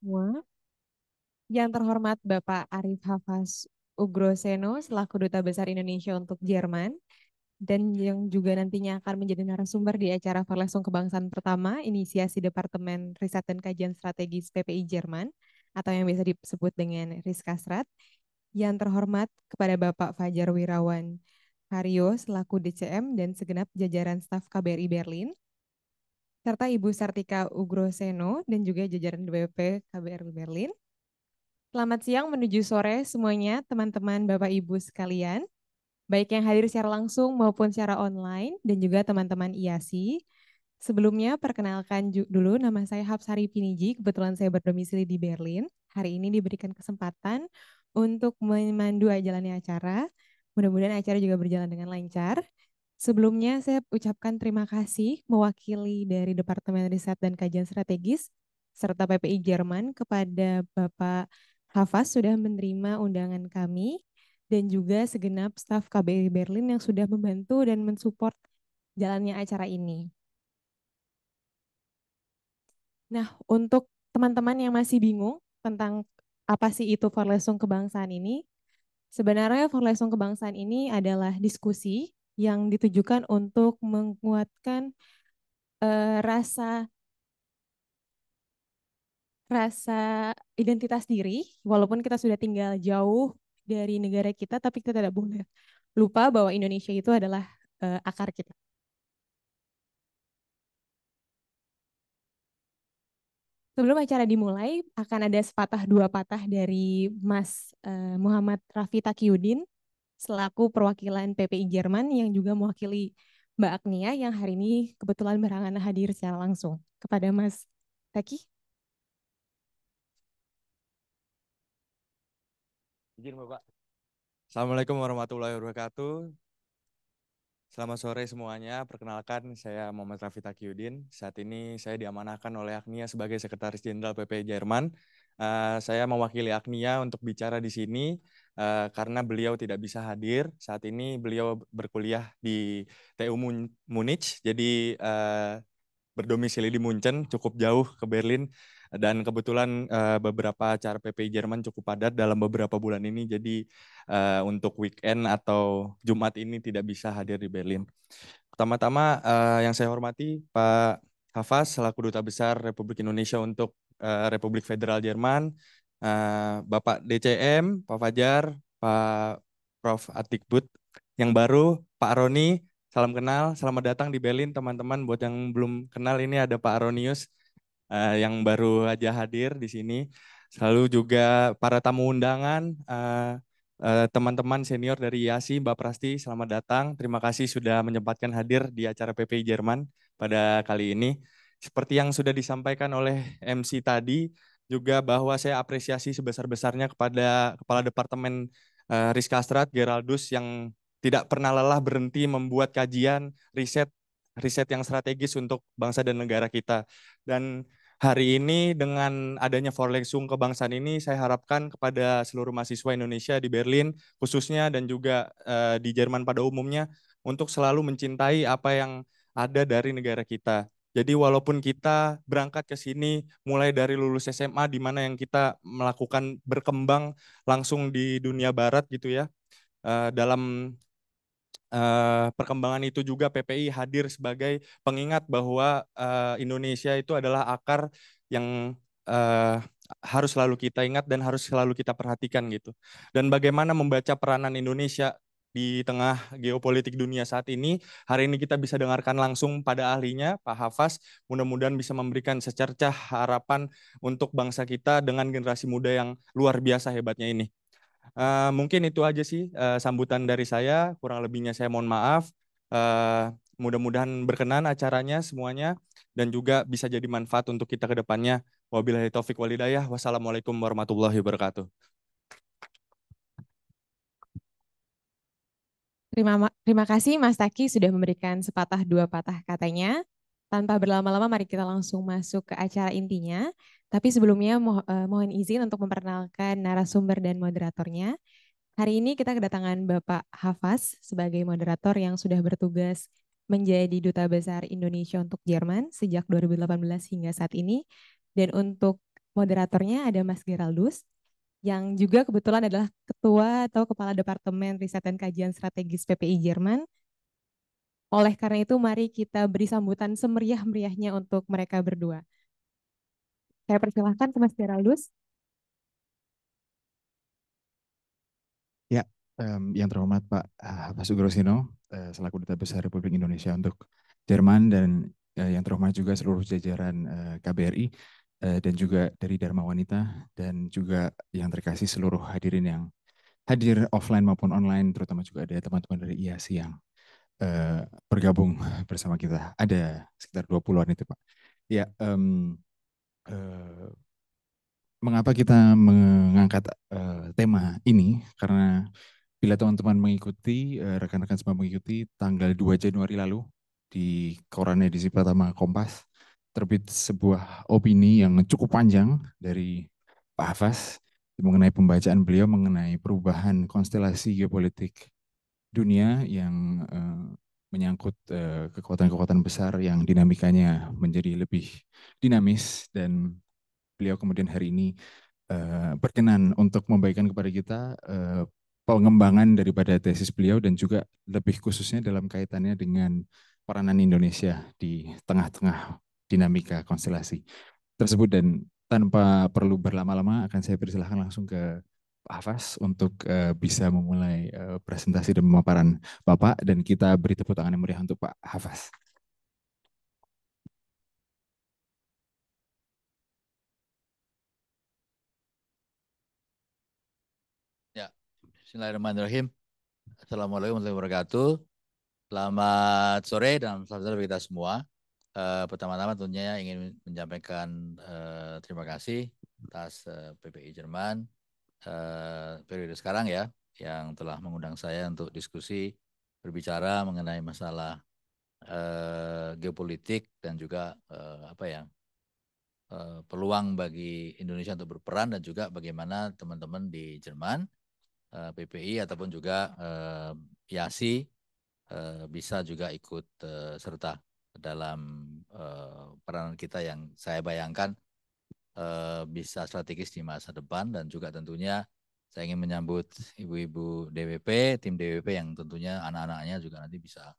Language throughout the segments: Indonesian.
Semua. Yang terhormat Bapak Arif Hafaz Ugroseno selaku Duta Besar Indonesia untuk Jerman dan yang juga nantinya akan menjadi narasumber di acara Verlesung Kebangsaan pertama Inisiasi Departemen Riset dan Kajian Strategis PPI Jerman atau yang biasa disebut dengan Riskasrat. Yang terhormat kepada Bapak Fajar Wirawan Haryo selaku DCM dan segenap jajaran staf KBRI Berlin serta Ibu Sartika Ugroseno dan juga jajaran DPP KBRI Berlin. Selamat siang menuju sore semuanya teman-teman Bapak Ibu sekalian, baik yang hadir secara langsung maupun secara online dan juga teman-teman IASI. Sebelumnya perkenalkan dulu nama saya Hapsari Piniji, kebetulan saya berdomisili di Berlin. Hari ini diberikan kesempatan untuk memandu jalannya acara. Mudah-mudahan acara juga berjalan dengan lancar. Sebelumnya saya ucapkan terima kasih mewakili dari Departemen Riset dan Kajian Strategis serta PPI Jerman kepada Bapak Hafaz sudah menerima undangan kami dan juga segenap staf KBRI Berlin yang sudah membantu dan mensupport jalannya acara ini. Nah, untuk teman-teman yang masih bingung tentang apa sih itu Verlesung Kebangsaan ini, sebenarnya Verlesung Kebangsaan ini adalah diskusi yang ditujukan untuk menguatkan rasa rasa identitas diri, walaupun kita sudah tinggal jauh dari negara kita, tapi kita tidak boleh lupa bahwa Indonesia itu adalah akar kita. Sebelum acara dimulai, akan ada sepatah dua patah dari Mas Muhammad Rafi Takiudin selaku perwakilan PPI Jerman yang juga mewakili Mbak Agnia yang hari ini kebetulan berhalangan hadir secara langsung. Kepada Mas Taki. Izin Bapak. Assalamualaikum warahmatullahi wabarakatuh. Selamat sore semuanya. Perkenalkan, saya Muhammad Rafi Takiudin. Saat ini saya diamanahkan oleh Agnia sebagai Sekretaris Jenderal PPI Jerman. Saya mewakili Agnia untuk bicara di sini karena beliau tidak bisa hadir. Saat ini beliau berkuliah di TU Munich, jadi berdomisili di Munchen, cukup jauh ke Berlin. Dan kebetulan beberapa acara PPI Jerman cukup padat dalam beberapa bulan ini, jadi untuk weekend atau Jumat ini tidak bisa hadir di Berlin. Pertama-tama yang saya hormati Pak Hafaz selaku Duta Besar Republik Indonesia untuk Republik Federal Jerman, Bapak DCM, Pak Fajar, Pak Prof. Atikbud, yang baru Pak Roni, salam kenal, selamat datang di Berlin teman-teman. Buat yang belum kenal, ini ada Pak Aronius yang baru aja hadir di sini. Selalu juga para tamu undangan, teman-teman senior dari IASI, Mbak Prasti, selamat datang. Terima kasih sudah menyempatkan hadir di acara PPI Jerman pada kali ini. Seperti yang sudah disampaikan oleh MC tadi, juga bahwa saya apresiasi sebesar-besarnya kepada Kepala Departemen Rizka Geraldus yang tidak pernah lelah berhenti membuat kajian, riset yang strategis untuk bangsa dan negara kita. Dan hari ini dengan adanya Forlesung Kebangsaan ini, saya harapkan kepada seluruh mahasiswa Indonesia di Berlin khususnya dan juga di Jerman pada umumnya untuk selalu mencintai apa yang ada dari negara kita. Jadi walaupun kita berangkat ke sini mulai dari lulus SMA di mana yang kita melakukan berkembang langsung di dunia barat gitu ya. Dalam perkembangan itu juga PPI hadir sebagai pengingat bahwa Indonesia itu adalah akar yang harus selalu kita ingat dan harus selalu kita perhatikan gitu. Dan bagaimana membaca peranan Indonesia di tengah geopolitik dunia saat ini. Hari ini kita bisa dengarkan langsung pada ahlinya, Pak Hafaz. Mudah-mudahan bisa memberikan secercah harapan untuk bangsa kita dengan generasi muda yang luar biasa hebatnya ini. Mungkin itu aja sih sambutan dari saya. Kurang lebihnya saya mohon maaf. Mudah-mudahan berkenan acaranya semuanya dan juga bisa jadi manfaat untuk kita ke depannya. Wabillahi taufik walhidayah. Wassalamualaikum warahmatullahi wabarakatuh. Terima kasih Mas Taki sudah memberikan sepatah dua patah katanya. Tanpa berlama-lama mari kita langsung masuk ke acara intinya. Tapi sebelumnya mohon izin untuk memperkenalkan narasumber dan moderatornya. Hari ini kita kedatangan Bapak Hafaz sebagai moderator yang sudah bertugas menjadi Duta Besar Indonesia untuk Jerman sejak 2018 hingga saat ini. Dan untuk Moderatornya ada Mas Geraldus, yang juga kebetulan adalah Ketua atau Kepala Departemen Riset dan Kajian Strategis PPI Jerman. Oleh karena itu, mari kita beri sambutan semeriah-meriahnya untuk mereka berdua. Saya persilahkan ke Mas Geraldus. Ya, yang terhormat Pak Hafaz Ugrosino, selaku Duta Besar Republik Indonesia untuk Jerman, dan yang terhormat juga seluruh jajaran KBRI, dan juga dari Dharma Wanita, dan juga yang terkasih seluruh hadirin yang hadir offline maupun online, terutama juga ada teman-teman dari IASI yang bergabung bersama kita. Ada sekitar 20-an itu Pak. Ya, mengapa kita mengangkat tema ini? Karena bila teman-teman mengikuti, rekan-rekan semua mengikuti, tanggal 2 Januari lalu di koran edisi pertama Kompas, terbit sebuah opini yang cukup panjang dari Pak Hafaz mengenai pembacaan beliau mengenai perubahan konstelasi geopolitik dunia yang menyangkut kekuatan-kekuatan besar yang dinamikanya menjadi lebih dinamis, dan beliau kemudian hari ini berkenan untuk membagikan kepada kita pengembangan daripada tesis beliau, dan juga lebih khususnya dalam kaitannya dengan peranan Indonesia di tengah-tengah dinamika konstelasi tersebut. Dan tanpa perlu berlama-lama akan saya persilahkan langsung ke Pak Hafaz untuk bisa memulai presentasi dan pemaparan Bapak, dan kita beri tepuk tangan yang meriah untuk Pak Hafaz. Ya, Bismillahirrahmanirrahim. Assalamualaikum warahmatullahi wabarakatuh. Selamat sore dan selamat sore bagi kita semua. Pertama-tama tentunya ingin menyampaikan terima kasih atas PPI Jerman periode sekarang ya, yang telah mengundang saya untuk diskusi berbicara mengenai masalah geopolitik dan juga peluang bagi Indonesia untuk berperan, dan juga bagaimana teman-teman di Jerman, PPI ataupun juga YASI bisa juga ikut serta dalam peranan kita yang saya bayangkan bisa strategis di masa depan. Dan juga tentunya saya ingin menyambut ibu-ibu DWP, tim DWP yang tentunya anak-anaknya juga nanti bisa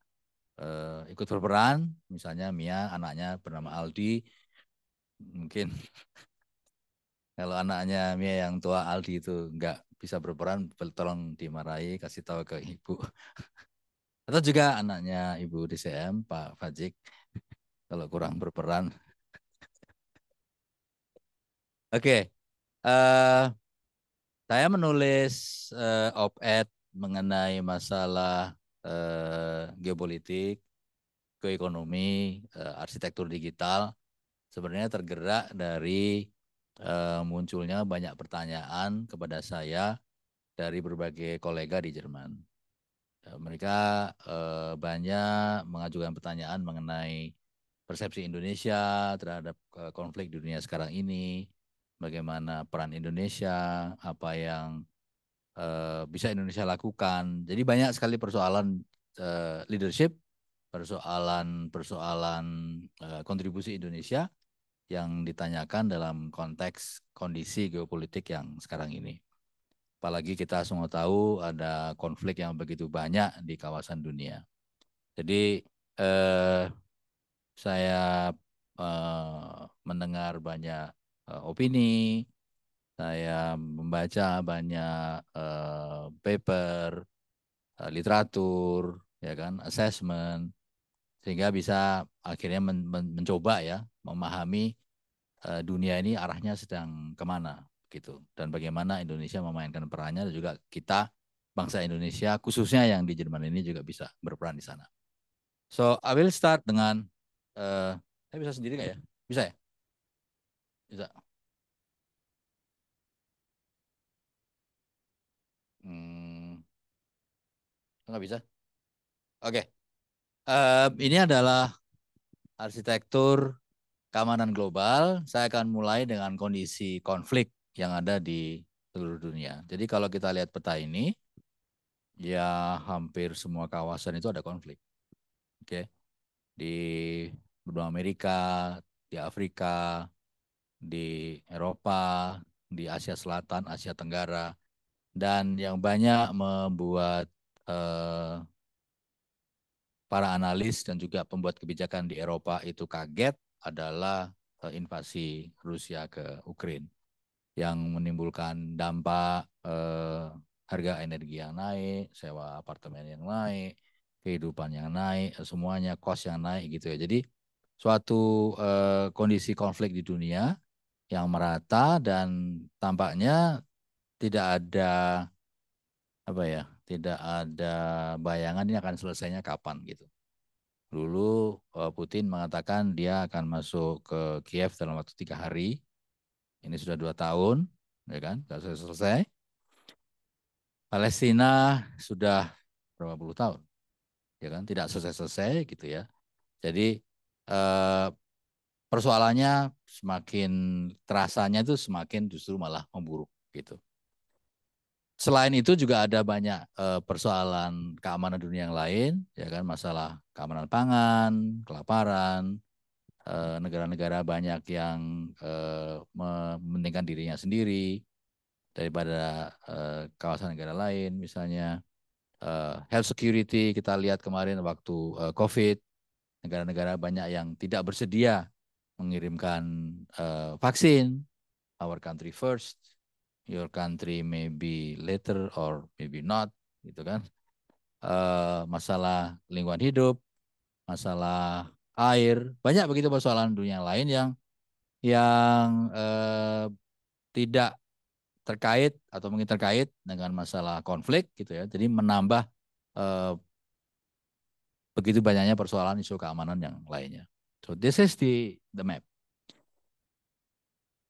ikut berperan. Misalnya Mia, anaknya bernama Aldi, mungkin kalau anaknya Mia yang tua Aldi itu nggak bisa berperan, tolong dimarahi, kasih tahu ke ibu. Atau juga anaknya Ibu DCM, Pak Fajik, kalau kurang berperan. Oke, saya menulis op-ed mengenai masalah geopolitik, geoekonomi, arsitektur digital. Sebenarnya tergerak dari munculnya banyak pertanyaan kepada saya dari berbagai kolega di Jerman. Mereka banyak mengajukan pertanyaan mengenai persepsi Indonesia terhadap konflik di dunia sekarang ini, bagaimana peran Indonesia, apa yang bisa Indonesia lakukan. Jadi banyak sekali persoalan leadership, persoalan kontribusi Indonesia yang ditanyakan dalam konteks kondisi geopolitik yang sekarang ini. Apalagi kita semua tahu ada konflik yang begitu banyak di kawasan dunia. Jadi saya mendengar banyak opini, saya membaca banyak paper, literatur, ya kan, assessment, sehingga bisa akhirnya mencoba ya memahami dunia ini arahnya sedang kemana gitu, dan bagaimana Indonesia memainkan perannya, dan juga kita bangsa Indonesia khususnya yang di Jerman ini juga bisa berperan di sana. So I will start dengan saya bisa sendiri nggak ya? Bisa ya? Bisa. Nggak bisa. Oke. Ini adalah arsitektur keamanan global. Saya akan mulai dengan kondisi konflik yang ada di seluruh dunia. Jadi kalau kita lihat peta ini, ya hampir semua kawasan itu ada konflik. Oke. Di benua Amerika, di Afrika, di Eropa, di Asia Selatan, Asia Tenggara, dan yang banyak membuat para analis dan juga pembuat kebijakan di Eropa itu kaget adalah invasi Rusia ke Ukraina yang menimbulkan dampak harga energi yang naik, sewa apartemen yang naik, kehidupan yang naik, semuanya kos yang naik gitu ya. Jadi suatu kondisi konflik di dunia yang merata dan tampaknya tidak ada tidak ada bayangan ini akan selesainya kapan gitu. Dulu Putin mengatakan dia akan masuk ke Kiev dalam waktu 3 hari. Ini sudah 2 tahun, ya kan? Sudah selesai. Palestina sudah berapa puluh tahun, ya kan? Tidak selesai-selesai gitu ya. Jadi persoalannya semakin terasanya itu semakin justru malah memburuk gitu. Selain itu juga ada banyak persoalan keamanan dunia yang lain, ya kan? Masalah keamanan pangan, kelaparan, negara-negara banyak yang mementingkan dirinya sendiri daripada kawasan negara lain, misalnya health security kita lihat kemarin waktu COVID, negara-negara banyak yang tidak bersedia mengirimkan vaksin, our country first, your country maybe later or maybe not, gitu kan. Masalah lingkungan hidup, masalah air, banyak begitu persoalan dunia lain yang tidak terkait atau mungkin terkait dengan masalah konflik gitu ya. Jadi menambah begitu banyaknya persoalan isu keamanan yang lainnya. So this is the map.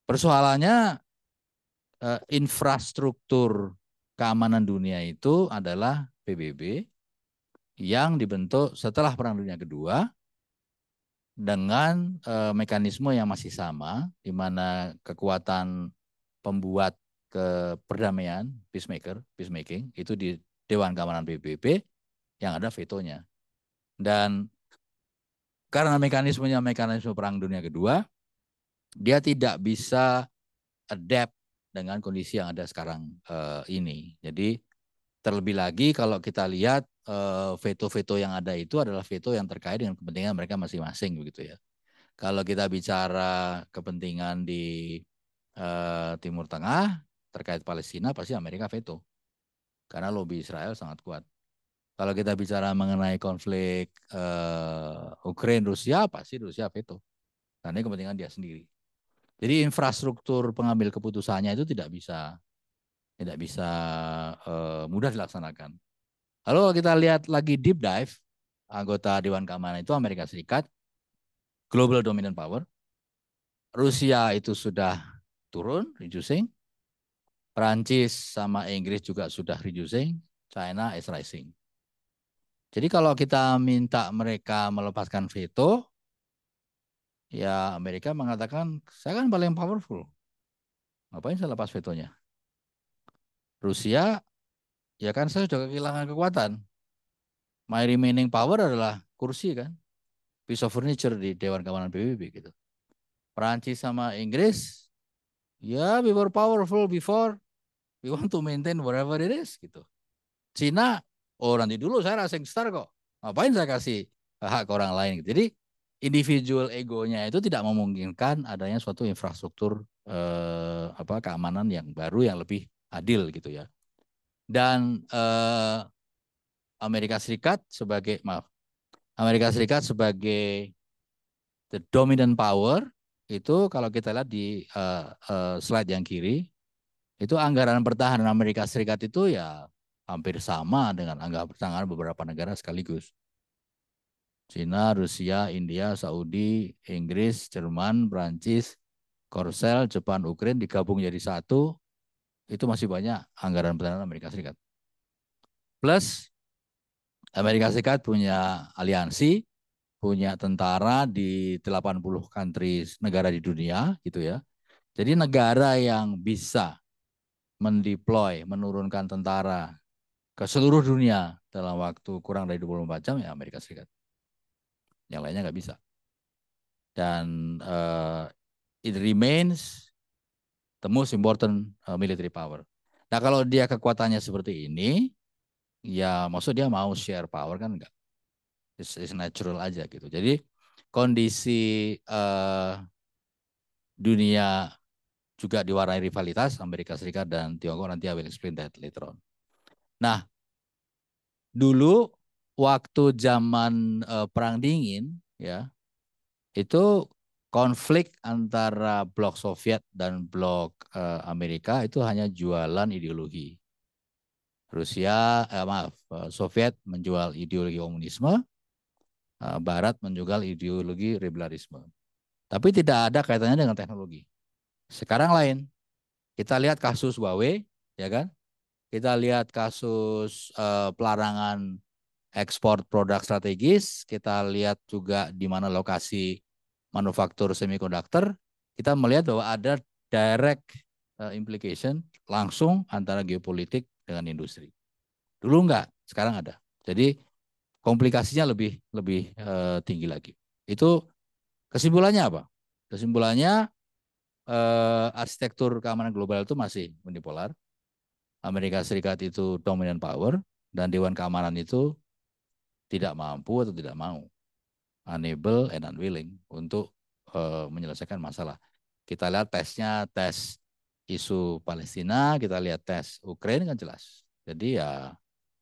Persoalannya infrastruktur keamanan dunia itu adalah PBB yang dibentuk setelah Perang Dunia Kedua dengan mekanisme yang masih sama, di mana kekuatan pembuat perdamaian, peacemaking, itu di Dewan Keamanan PBB yang ada vetonya. Dan karena mekanismenya mekanisme Perang Dunia Kedua, dia tidak bisa adapt dengan kondisi yang ada sekarang ini. Jadi terlebih lagi kalau kita lihat veto-veto yang ada itu adalah veto yang terkait dengan kepentingan mereka masing-masing begitu ya. Kalau kita bicara kepentingan di Timur Tengah terkait Palestina pasti Amerika veto karena lobby Israel sangat kuat. Kalau kita bicara mengenai konflik Ukraina Rusia pasti Rusia veto karena ini kepentingan dia sendiri. Jadi infrastruktur pengambil keputusannya itu tidak bisa mudah dilaksanakan. Lalu kalau kita lihat lagi deep dive, anggota Dewan Keamanan itu Amerika Serikat, global dominant power. Rusia itu sudah turun, reducing. Perancis sama Inggris juga sudah reducing. China is rising. Jadi kalau kita minta mereka melepaskan veto, ya Amerika mengatakan, saya kan paling powerful. Ngapain saya lepas vetonya? Rusia, ya kan saya sudah kehilangan kekuatan. My remaining power adalah kursi kan. Piece of furniture di Dewan Keamanan PBB gitu. Perancis sama Inggris, ya we were powerful before, we want to maintain whatever it is gitu. Cina, oh nanti dulu saya rising star kok. Ngapain saya kasih hak ke orang lain gitu. Jadi individual egonya itu tidak memungkinkan adanya suatu infrastruktur keamanan yang baru yang lebih adil gitu ya. Dan Amerika Serikat sebagai the dominant power itu kalau kita lihat di slide yang kiri itu anggaran pertahanan Amerika Serikat itu ya hampir sama dengan anggaran pertahanan beberapa negara sekaligus. Cina, Rusia, India, Saudi, Inggris, Jerman, Prancis, Korsel, Jepang, Ukraina digabung jadi satu, itu masih banyak anggaran pertahanan Amerika Serikat. Plus Amerika Serikat punya aliansi, punya tentara di 80 countries negara di dunia gitu ya. Jadi negara yang bisa mendeploy, menurunkan tentara ke seluruh dunia dalam waktu kurang dari 24 jam ya Amerika Serikat. Yang lainnya nggak bisa. Dan it remains the most important military power. Nah kalau dia kekuatannya seperti ini, ya maksud dia mau share power kan enggak? It's natural aja gitu. Jadi kondisi dunia juga diwarnai rivalitas Amerika Serikat dan Tiongkok, nanti I will explain that later on. Nah, dulu waktu zaman Perang Dingin ya, itu konflik antara blok Soviet dan blok Amerika itu hanya jualan ideologi. Soviet menjual ideologi komunisme, Barat menjual ideologi liberalisme. Tapi tidak ada kaitannya dengan teknologi. Sekarang lain. Kita lihat kasus Huawei, ya kan? Kita lihat kasus pelarangan ekspor produk strategis. Kita lihat juga di mana lokasi manufaktur semikonduktor. Kita melihat bahwa ada direct implication langsung antara geopolitik dengan industri. Dulu enggak, sekarang ada. Jadi komplikasinya lebih tinggi lagi. Itu kesimpulannya apa? Kesimpulannya arsitektur keamanan global itu masih unipolar. Amerika Serikat itu dominant power dan Dewan Keamanan itu tidak mampu atau tidak mau, unable and unwilling untuk menyelesaikan masalah. Kita lihat tes isu Palestina, kita lihat tes Ukraina kan jelas. Jadi ya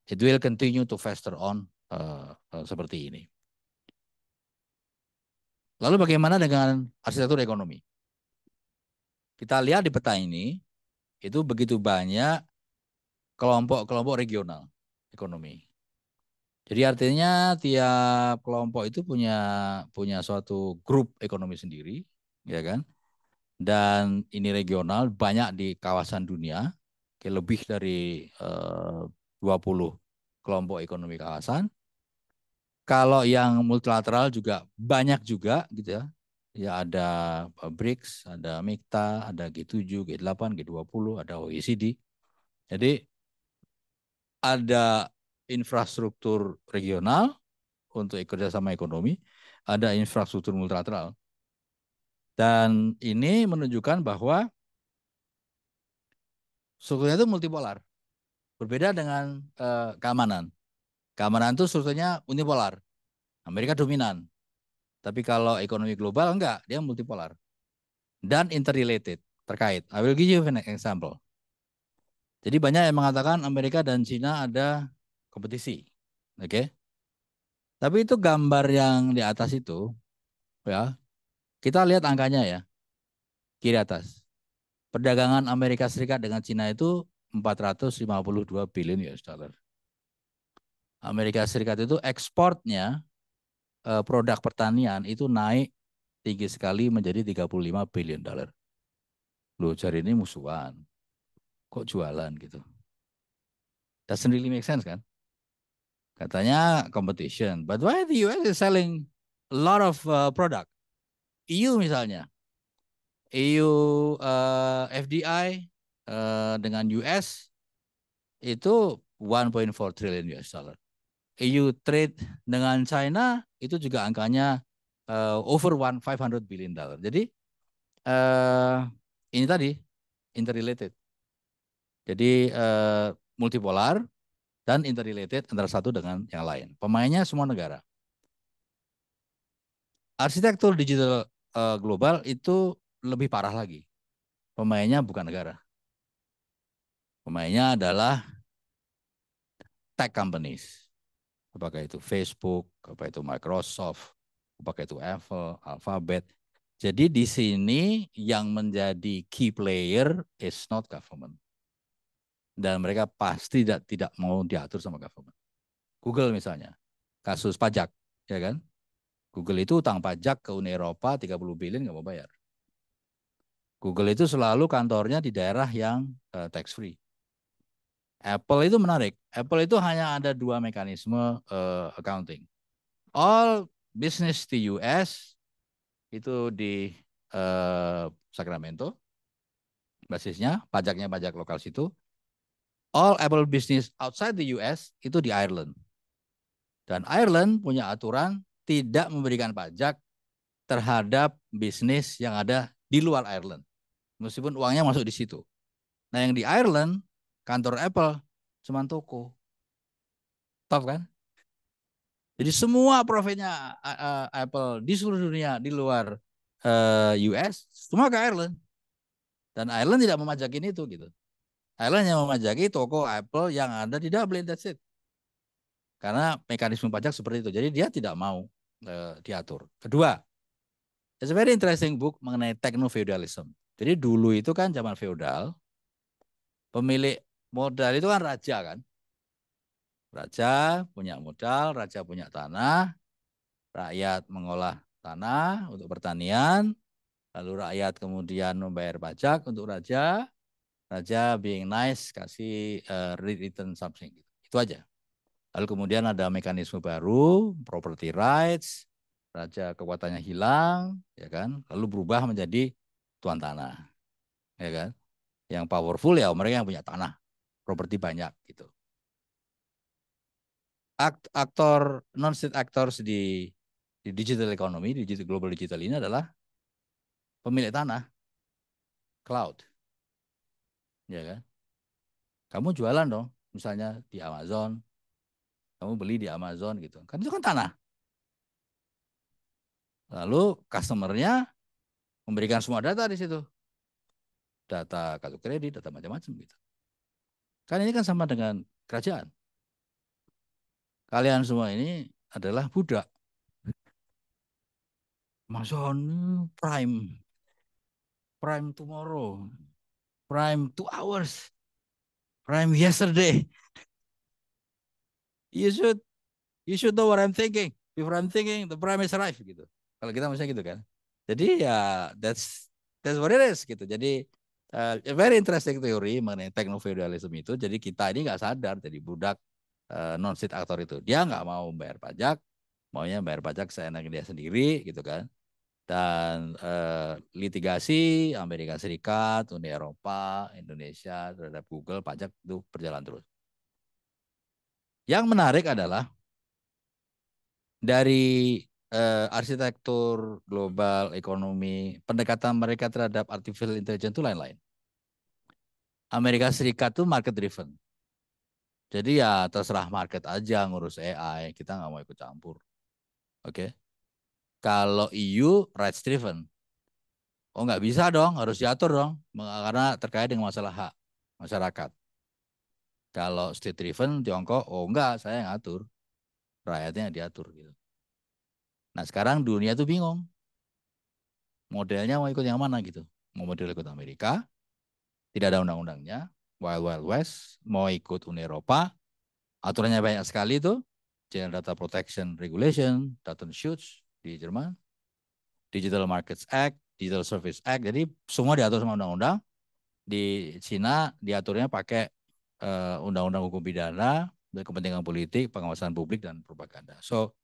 it will continue to fester on seperti ini. Lalu bagaimana dengan arsitektur ekonomi? Kita lihat di peta ini, itu begitu banyak kelompok-kelompok regional ekonomi. Jadi artinya tiap kelompok itu punya suatu grup ekonomi sendiri, ya kan? Dan ini regional, banyak di kawasan dunia, lebih dari 20 kelompok ekonomi kawasan. Kalau yang multilateral juga banyak juga gitu ya. Ya ada BRICS, ada MIKTA, ada G7, G8, G20, ada OECD. Jadi ada infrastruktur regional untuk kerjasama ekonomi, ada infrastruktur multilateral. Dan ini menunjukkan bahwa strukturnya itu multipolar. Berbeda dengan keamanan. Keamanan itu strukturnya unipolar. Amerika dominan. Tapi kalau ekonomi global enggak, dia multipolar. Dan interrelated, terkait. I will give you an example. Jadi banyak yang mengatakan Amerika dan China ada kompetisi. Oke. Tapi itu gambar yang di atas itu, ya. Kita lihat angkanya ya. Kiri atas. Perdagangan Amerika Serikat dengan China itu 452 billion US dollar. Amerika Serikat itu ekspornya produk pertanian itu naik tinggi sekali menjadi 35 billion dollar. Loh, cari ini musuhan. Kok jualan gitu? Doesn't really make sense kan? Katanya competition. But why the US is selling a lot of product? EU misalnya. EU FDI dengan US itu 1.4 trillion US dollar. EU trade dengan China itu juga angkanya over 500 billion dollar. Jadi ini tadi interrelated. Jadi multipolar dan interrelated antara satu dengan yang lain. Pemainnya semua negara. Arsitektur digital global itu lebih parah lagi. Pemainnya bukan negara. Pemainnya adalah tech companies. Apakah itu Facebook, apakah itu Microsoft, apakah itu Apple, Alphabet. Jadi di sini yang menjadi key player is not government. Dan mereka pasti tidak mau diatur sama government. Google misalnya, kasus pajak, ya kan? Google itu utang pajak ke Uni Eropa 30 billion nggak mau bayar. Google itu selalu kantornya di daerah yang tax free. Apple itu menarik. Apple itu hanya ada 2 mekanisme accounting. All business di US itu di Sacramento, basisnya pajaknya pajak lokal situ. All Apple business outside the US itu di Ireland. Dan Ireland punya aturan tidak memberikan pajak terhadap bisnis yang ada di luar Ireland. Meskipun uangnya masuk di situ. Nah yang di Ireland, kantor Apple cuma toko. Top kan? Jadi semua profitnya Apple di seluruh dunia di luar US semua ke Ireland. Dan Ireland tidak memajakin itu gitu. Ireland yang memajaki toko Apple yang ada di Dublin, that's it. Karena mekanisme pajak seperti itu. Jadi dia tidak mau diatur. Kedua, it's a very interesting book mengenai techno-feudalism. Jadi dulu itu kan zaman feudal, pemilik modal itu kan raja kan. Raja punya modal, raja punya tanah, rakyat mengolah tanah untuk pertanian, lalu rakyat kemudian membayar pajak untuk raja, raja being nice kasih return something. Itu aja. Lalu kemudian ada mekanisme baru, property rights, raja kekuatannya hilang, ya kan? Lalu berubah menjadi tuan tanah, ya kan? Yang powerful ya mereka yang punya tanah, properti banyak gitu. Aktor non-state actors di digital economy, global digital ini adalah pemilik tanah, cloud, ya kan? Kamu jualan dong, misalnya di Amazon, kamu beli di Amazon gitu, kan itu kan tanah. Lalu customernya memberikan semua data di situ, data kartu kredit, data macam-macam gitu. Kan ini kan sama dengan kerajaan. Kalian semua ini adalah budak. Amazon Prime tomorrow, Prime 2 hours, Prime yesterday. You should know what I'm thinking. If I'm thinking, the Prime is arrived gitu. Kalau kita misalnya gitu kan. Jadi ya that's what it is gitu. Jadi a very interesting theory mengenai techno-feudalism itu. Jadi kita ini nggak sadar jadi budak non-state actor itu. Dia nggak mau bayar pajak, maunya bayar pajak seenaknya dia sendiri gitu kan. Dan litigasi Amerika Serikat, Uni Eropa, Indonesia terhadap Google pajak itu berjalan terus. Yang menarik adalah dari arsitektur global ekonomi, pendekatan mereka terhadap artificial intelligence itu lain-lain. Amerika Serikat itu market driven. Jadi ya terserah market aja ngurus AI, kita nggak mau ikut campur. Oke. Kalau EU rights driven. Oh nggak bisa dong, harus diatur dong, karena terkait dengan masalah hak masyarakat. Kalau state driven Tiongkok, oh enggak, saya yang atur, rakyatnya yang diatur gitu. Nah sekarang dunia tuh bingung, modelnya mau ikut yang mana gitu. Mau model ikut Amerika, tidak ada undang-undangnya, Wild Wild West, mau ikut Uni Eropa, aturannya banyak sekali tuh, General Data Protection Regulation, Datenschutz di Jerman, Digital Markets Act, Digital Service Act, jadi semua diatur sama undang-undang. Di Cina diaturnya pakai undang-undang hukum pidana, kepentingan politik, pengawasan publik, dan propaganda. So,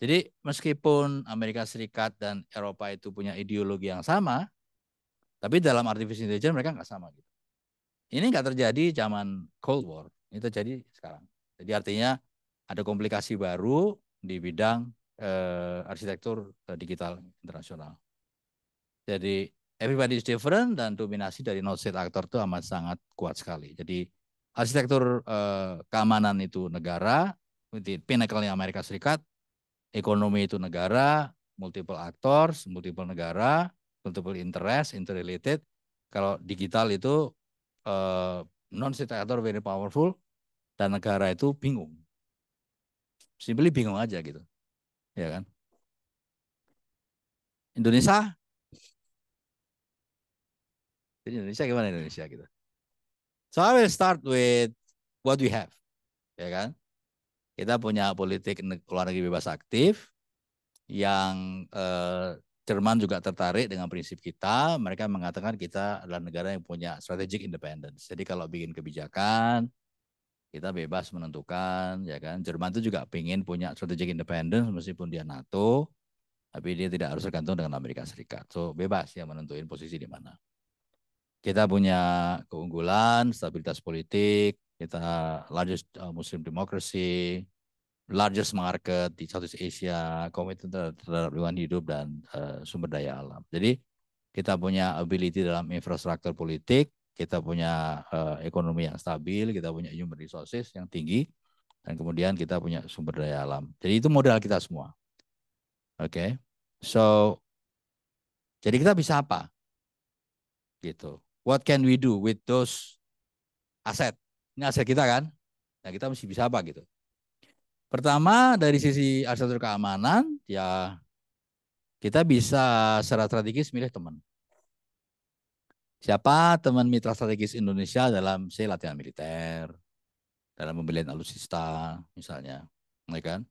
jadi meskipun Amerika Serikat dan Eropa itu punya ideologi yang sama, tapi dalam artificial intelligence mereka nggak sama gitu. Ini nggak terjadi zaman Cold War, ini terjadi sekarang. Jadi artinya ada komplikasi baru di bidang arsitektur digital internasional. Jadi everybody is different dan dominasi dari non-state actor itu amat sangat kuat sekali. Jadi arsitektur keamanan itu negara, pinnacle-nya Amerika Serikat, ekonomi itu negara, multiple actors, multiple negara, multiple interest, interrelated. Kalau digital itu non-state actor very powerful dan negara itu bingung. Simply bingung aja gitu. Ya kan? Indonesia? Jadi Indonesia gimana Indonesia gitu? So I will start with what we have. Ya kan? Kita punya politik luar negeri bebas aktif yang Jerman juga tertarik dengan prinsip kita. Mereka mengatakan kita adalah negara yang punya strategic independence. Jadi kalau bikin kebijakan, kita bebas menentukan, ya kan. Jerman itu juga ingin punya strategic independence meskipun dia NATO, tapi dia tidak harus tergantung dengan Amerika Serikat. So bebas ya menentuin posisi di mana. Kita punya keunggulan, stabilitas politik, kita largest Muslim democracy, largest market di Southeast Asia, komitmen terhadap lingkungan hidup dan sumber daya alam. Jadi kita punya ability dalam infrastruktur politik, kita punya ekonomi yang stabil, kita punya human resources yang tinggi, dan kemudian kita punya sumber daya alam. Jadi itu modal kita semua. Oke, so jadi kita bisa apa? Gitu. What can we do with those aset? Ini aset kita kan? Nah kita mesti bisa apa gitu? Pertama dari sisi arsitektur keamanan, ya kita bisa secara strategis milih teman. Siapa teman mitra strategis Indonesia dalam latihan militer, dalam pembelian alutsista misalnya, ya kan?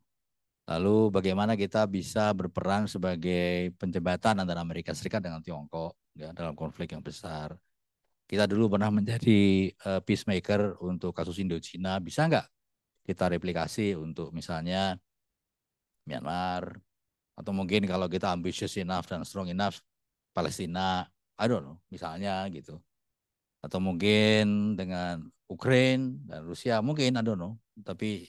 Lalu bagaimana kita bisa berperan sebagai penjembatan antara Amerika Serikat dengan Tiongkok ya, dalam konflik yang besar. Kita dulu pernah menjadi peacemaker untuk kasus Indochina, bisa nggak kita replikasi untuk misalnya Myanmar, atau mungkin kalau kita ambitious enough dan strong enough, Palestina, I don't know, misalnya gitu. Atau mungkin dengan Ukraine dan Rusia, mungkin, I don't know. Tapi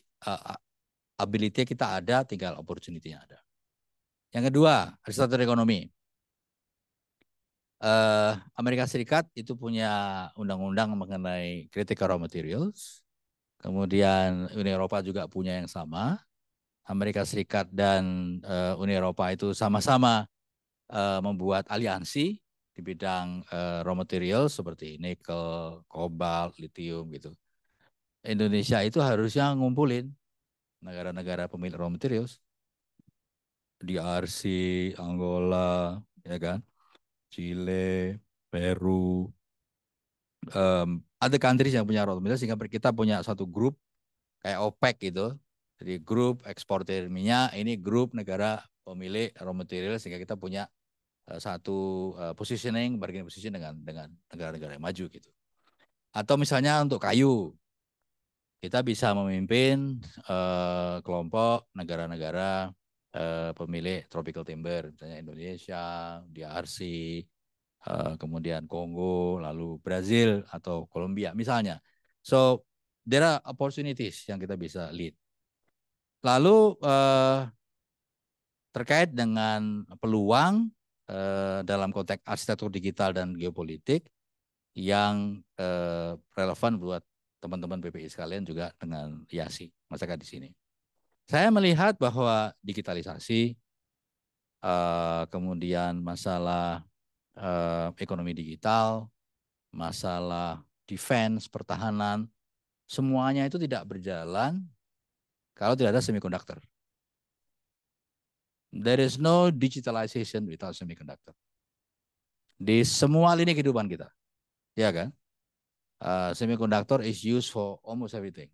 ability kita ada, tinggal opportunity-nya ada. Yang kedua, arsitektur ekonomi. Amerika Serikat itu punya undang-undang mengenai critical raw materials. Kemudian Uni Eropa juga punya yang sama. Amerika Serikat dan Uni Eropa itu sama-sama membuat aliansi di bidang raw material seperti nikel, kobalt, lithium gitu. Indonesia itu harusnya ngumpulin negara-negara pemilik raw materials, DRC, Angola, ya kan, Chile, Peru, ada countries yang punya raw materials sehingga kita punya satu grup kayak OPEC gitu. Jadi grup eksportir minyak, ini grup negara pemilik raw material sehingga kita punya satu positioning, bargaining position dengan negara-negara yang maju gitu. Atau misalnya untuk kayu, kita bisa memimpin kelompok negara-negara pemilik tropical timber, misalnya Indonesia, DRC, kemudian Kongo, lalu Brazil atau Kolombia misalnya. So there are opportunities yang kita bisa lead. Lalu terkait dengan peluang dalam konteks arsitektur digital dan geopolitik yang relevan buat teman-teman PPI sekalian juga dengan IASI, masyarakat di sini. Saya melihat bahwa digitalisasi, kemudian masalah ekonomi digital, masalah defense, pertahanan, semuanya itu tidak berjalan kalau tidak ada semiconductor. There is no digitalization without semiconductor. Di semua lini kehidupan kita, ya kan? Semiconductor is used for almost everything.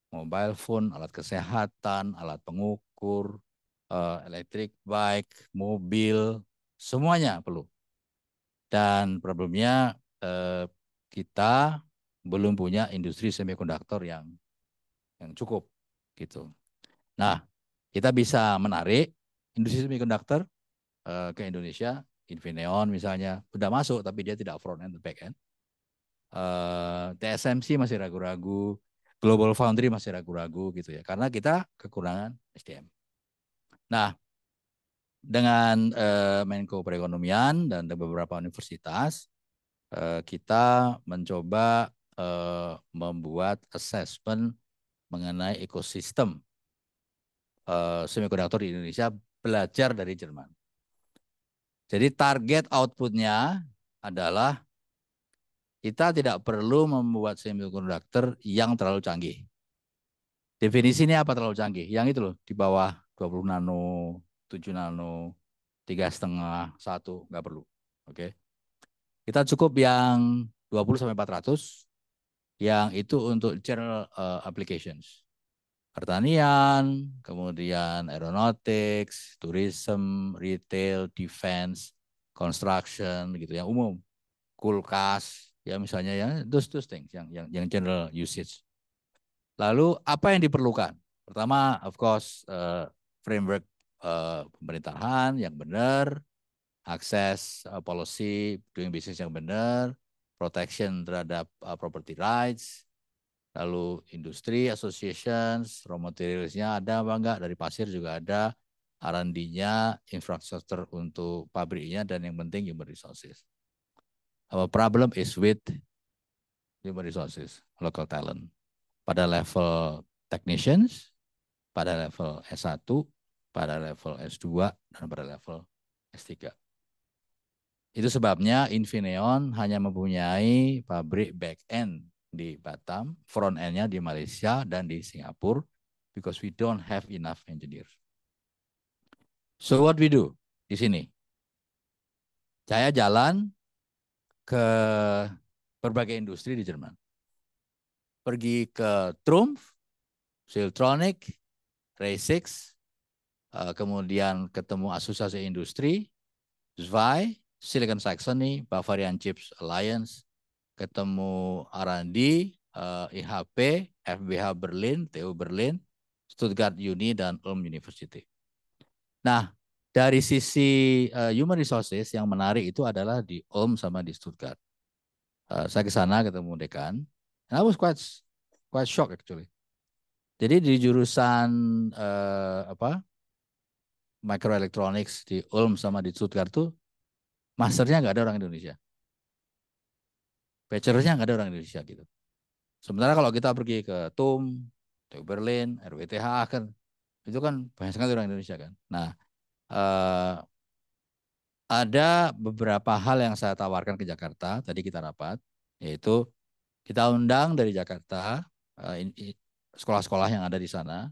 Mobile phone, alat kesehatan, alat pengukur, electric bike, mobil, semuanya perlu. Dan problemnya kita belum punya industri semikonduktor yang cukup gitu. Nah, kita bisa menarik industri semikonduktor ke Indonesia. Infineon misalnya udah masuk tapi dia tidak front end back end. TSMC masih ragu-ragu, Global Foundry masih ragu-ragu gitu ya, karena kita kekurangan SDM. Nah, dengan Menko Perekonomian dan beberapa universitas, kita mencoba membuat assessment mengenai ekosistem semikonduktor di Indonesia, belajar dari Jerman. Jadi target outputnya adalah kita tidak perlu membuat semikonduktor yang terlalu canggih. Definisi ini apa terlalu canggih? Yang itu loh, di bawah 20 nano, 7 nano, 3,5, 1, nggak perlu. Oke. Kita cukup yang 20-400, yang itu untuk general applications. Pertanian, kemudian aeronautics, tourism, retail, defense, construction, gitu yang umum, kulkas, ya misalnya ya, those things yang general usage. Lalu apa yang diperlukan? Pertama, of course, framework pemerintahan yang benar, akses policy doing business yang benar, protection terhadap property rights. Lalu industri, associations, raw materials-nya ada apa enggak, dari pasir juga ada, R&D-nya, infrastruktur untuk pabriknya, dan yang penting human resources. Our problem is with human resources, local talent. Pada level technicians, pada level S1, pada level S2, dan pada level S3. Itu sebabnya Infineon hanya mempunyai pabrik back end di Batam, front end-nya di Malaysia dan di Singapura, because we don't have enough engineers. So what we do di sini? Saya jalan ke berbagai industri di Jerman. Pergi ke Trumpf, Siltronic, Ray6, kemudian ketemu Asosiasi Industri, Zwei, Silicon Saxony, Bavarian Chips Alliance, ketemu R&D, IHP, FBH Berlin, TU Berlin, Stuttgart Uni, dan Ulm University. Nah, dari sisi human resources yang menarik itu adalah di Ulm sama di Stuttgart. Saya ke sana ketemu dekan. And I was quite shocked actually. Jadi di jurusan microelectronics di Ulm sama di Stuttgart tuh masternya nggak ada orang Indonesia. Bachelornya nggak ada orang Indonesia gitu. Sementara kalau kita pergi ke TUM, TU Berlin, RWTH kan itu kan banyak sekali orang Indonesia kan. Nah, ada beberapa hal yang saya tawarkan ke Jakarta, tadi kita rapat, yaitu kita undang dari Jakarta sekolah-sekolah yang ada di sana,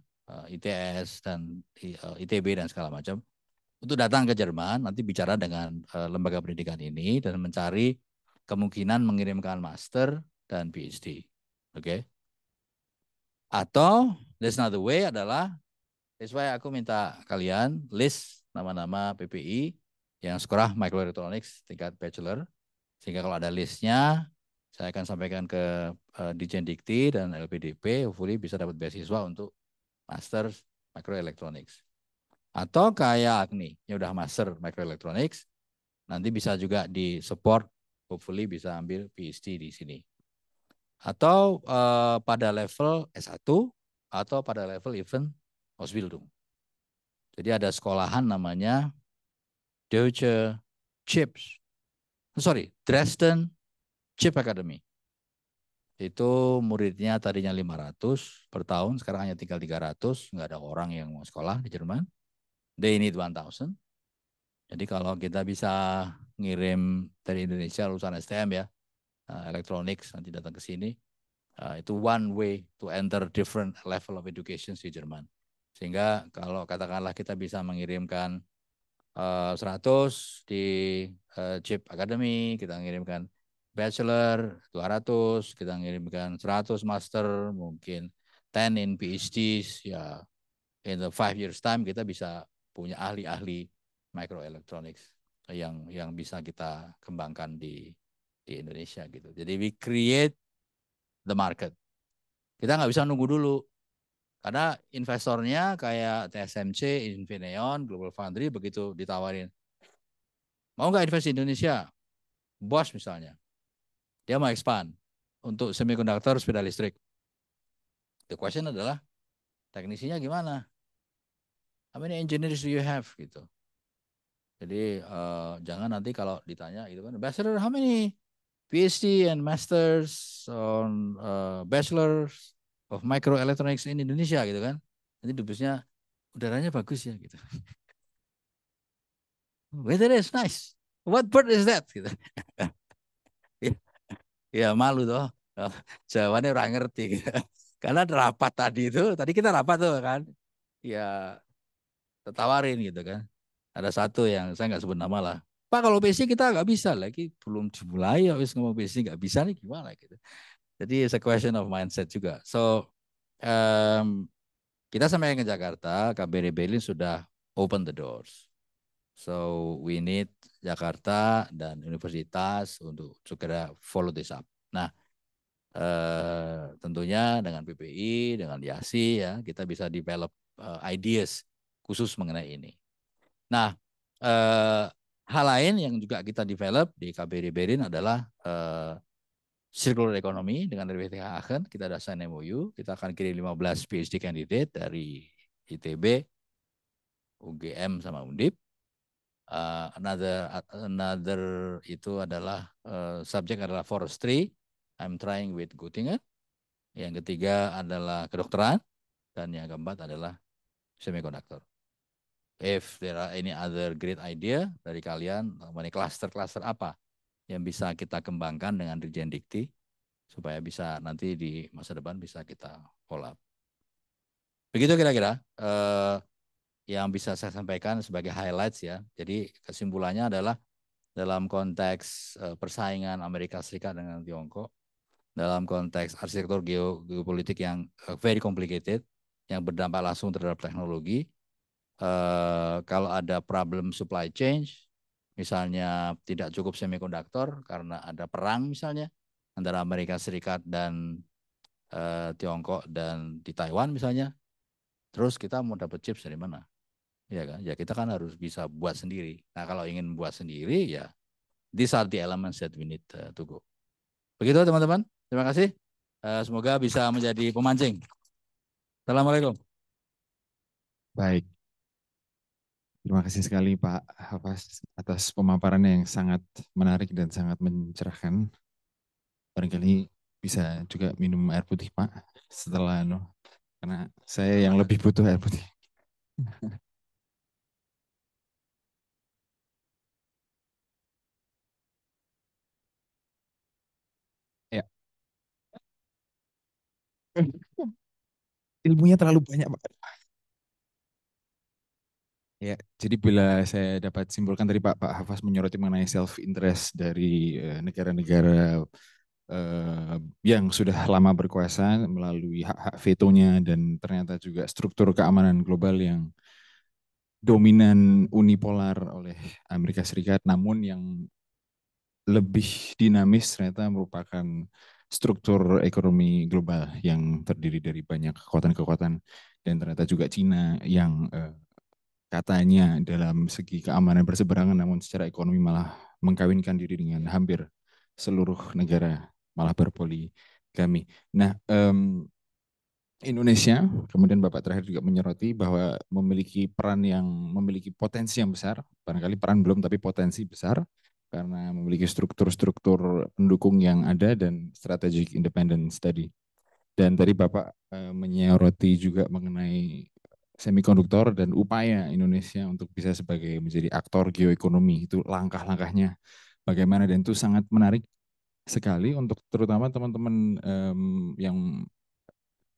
ITS dan ITB dan segala macam, untuk datang ke Jerman, nanti bicara dengan lembaga pendidikan ini dan mencari kemungkinan mengirimkan master dan PhD. Oke. Atau there's another way adalah, that's why aku minta kalian list nama-nama PPI yang sekolah microelectronics tingkat bachelor, sehingga kalau ada listnya saya akan sampaikan ke Dijen Dikti dan LPDP, hopefully bisa dapat beasiswa untuk master microelectronics. Atau kayak Agni, yang udah master microelectronics, nanti bisa juga di support, hopefully bisa ambil PhD di sini. Atau pada level S1, atau pada level even Ausbildung. Jadi ada sekolahan namanya Dresden Chip Academy. Itu muridnya tadinya 500 per tahun, sekarang hanya tinggal 300, nggak ada orang yang mau sekolah di Jerman. They need 1,000. Jadi kalau kita bisa ngirim dari Indonesia lulusan STM ya, electronics nanti datang ke sini, itu one way to enter different level of education di Jerman. Sehingga kalau katakanlah kita bisa mengirimkan 100 di Chip Academy, kita ngirimkan bachelor 200, kita ngirimkan 100 master, mungkin 10 in PhDs, ya in the 5 years time kita bisa punya ahli-ahli microelectronics yang bisa kita kembangkan di Indonesia gitu. Jadi we create the market. Kita nggak bisa nunggu dulu. Karena investornya kayak TSMC, Infineon, Global Foundry begitu ditawarin, mau nggak invest di Indonesia? Bosch misalnya, dia mau expand untuk semiconductor sepeda listrik. The question adalah, teknisinya gimana? How many engineers do you have? Gitu. Jadi jangan nanti kalau ditanya itu kan, bachelor how many PhD and masters on bachelors of microelectronics in Indonesia gitu kan. Nanti dubesnya udaranya bagus ya gitu. Weather is nice. What bird is that? Gitu. Ya malu toh. Jawabannya orang ngerti. Gitu. Karena rapat tadi kita rapat tuh kan. Ya tertawarin gitu kan. Ada satu yang saya nggak sebut nama lah. Pak kalau PC kita nggak bisa lagi, belum dimulai habis ngomong PC nggak bisa nih gimana gitu. Jadi it's a question of mindset juga. So kita sampai ke Jakarta, KBRI Berlin sudah open the doors. So we need Jakarta dan universitas untuk segera follow this up. Nah, tentunya dengan PPI, dengan YASI ya, kita bisa develop ideas khusus mengenai ini. Nah, hal lain yang juga kita develop di KBRI Berlin adalah circular economy dengan RWTH Aachen. Kita ada sign MOU, kita akan kirim 15 PhD candidate dari ITB, UGM sama Undip. Another itu adalah subjek adalah forestry. I'm trying with Göttingen. Yang ketiga adalah kedokteran dan yang keempat adalah semiconductor. If there are any other great idea dari kalian mengenai cluster-cluster apa yang bisa kita kembangkan dengan Dirjen Dikti supaya bisa nanti di masa depan bisa kita follow up. Begitu kira-kira yang bisa saya sampaikan sebagai highlights ya. Jadi kesimpulannya adalah dalam konteks persaingan Amerika Serikat dengan Tiongkok, dalam konteks arsitektur geopolitik yang very complicated, yang berdampak langsung terhadap teknologi, kalau ada problem supply chain, misalnya tidak cukup semikonduktor karena ada perang misalnya antara Amerika Serikat dan Tiongkok dan di Taiwan misalnya, terus kita mau dapat chips dari mana? Ya kan, ya kita kan harus bisa buat sendiri. Nah kalau ingin buat sendiri ya these are the elements that we need to go. Begitu teman-teman, terima kasih. Semoga bisa menjadi pemancing. Assalamualaikum. Baik, terima kasih sekali Pak Hafaz atas pemaparannya yang sangat menarik dan sangat mencerahkan. Barangkali bisa juga minum air putih Pak setelah karena saya yang lebih butuh air putih. Ya. Ilmunya terlalu banyak Pak. Ya, jadi bila saya dapat simpulkan tadi Pak Hafaz menyoroti mengenai self interest dari negara-negara yang sudah lama berkuasa melalui hak-hak vetonya dan ternyata juga struktur keamanan global yang dominan unipolar oleh Amerika Serikat, namun yang lebih dinamis ternyata merupakan struktur ekonomi global yang terdiri dari banyak kekuatan-kekuatan dan ternyata juga Cina yang katanya dalam segi keamanan berseberangan namun secara ekonomi malah mengkawinkan diri dengan hampir seluruh negara, malah berpoligami. Nah, Indonesia, kemudian Bapak terakhir juga menyoroti bahwa memiliki potensi yang besar, barangkali peran belum tapi potensi besar, karena memiliki struktur-struktur pendukung yang ada dan strategic independence tadi. Dan tadi Bapak menyoroti juga mengenai semikonduktor dan upaya Indonesia untuk bisa sebagai menjadi aktor geoekonomi, itu langkah-langkahnya bagaimana, dan itu sangat menarik sekali untuk terutama teman-teman yang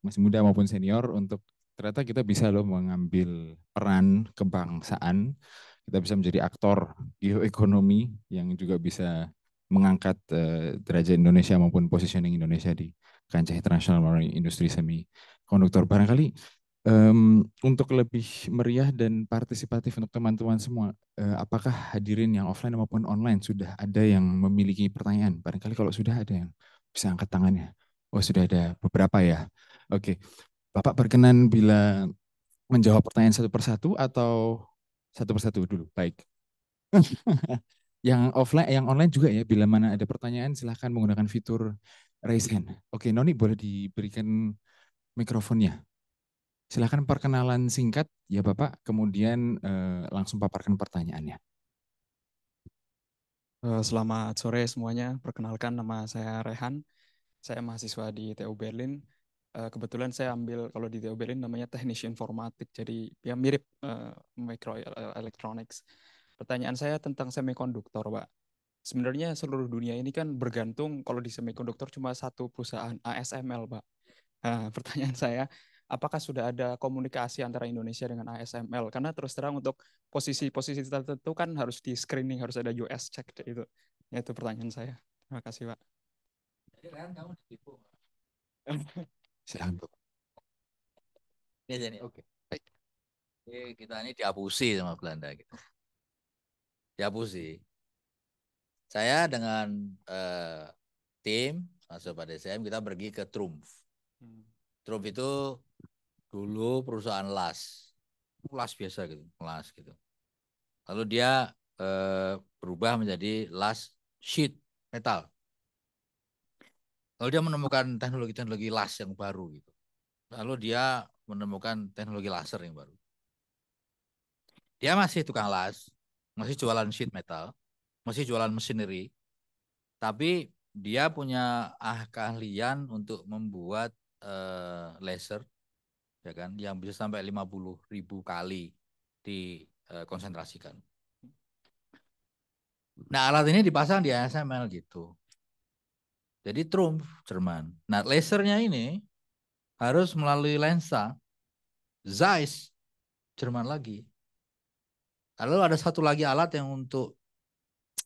masih muda maupun senior untuk ternyata kita bisa loh mengambil peran kebangsaan, kita bisa menjadi aktor geoekonomi yang juga bisa mengangkat derajat Indonesia maupun positioning Indonesia di kancah internasional melalui industri semikonduktor. Barangkali untuk lebih meriah dan partisipatif untuk teman-teman semua, apakah hadirin yang offline maupun online sudah ada yang memiliki pertanyaan? Barangkali kalau sudah ada yang bisa angkat tangannya. Oh, sudah ada beberapa ya. Oke, Bapak berkenan bila menjawab pertanyaan satu persatu atau satu persatu dulu? Baik. Yang offline, yang online juga ya, bila mana ada pertanyaan silahkan menggunakan fitur raise hand. Oke, Noni boleh diberikan mikrofonnya. Silahkan perkenalan singkat ya Bapak, kemudian langsung paparkan pertanyaannya. Selamat sore semuanya, perkenalkan nama saya Rehan, saya mahasiswa di TU Berlin. Kebetulan saya ambil kalau di TU Berlin namanya teknisi informatik, jadi ya mirip microelectronics. Pertanyaan saya tentang semikonduktor, Pak. Sebenarnya seluruh dunia ini kan bergantung kalau di semikonduktor cuma satu perusahaan ASML, Pak. Nah, pertanyaan saya, apakah sudah ada komunikasi antara Indonesia dengan ASML? Karena terus terang untuk posisi-posisi tertentu kan harus di screening, harus ada US check itu. Ya, itu pertanyaan saya. Terima kasih, Pak. Jadi kan kamu ditipu. Silahkan Bapak. Ini aja nih, oke. Baik. Kita ini diapusi sama Belanda gitu. Diapusi. Saya dengan tim masuk pada DSM kita pergi ke Trumpf. Trumpf itu dulu perusahaan las biasa gitu, las gitu. Lalu dia berubah menjadi las sheet metal. Lalu dia menemukan teknologi-teknologi las yang baru gitu. Lalu dia menemukan teknologi laser yang baru. Dia masih tukang las, masih jualan sheet metal, masih jualan machinery, tapi dia punya keahlian untuk membuat laser, ya kan, yang bisa sampai 50.000 kali dikonsentrasikan. Nah, alat ini dipasang di ASML gitu. Jadi Trumpf Jerman. Nah, lasernya ini harus melalui lensa Zeiss Jerman lagi. Lalu ada satu lagi alat yang untuk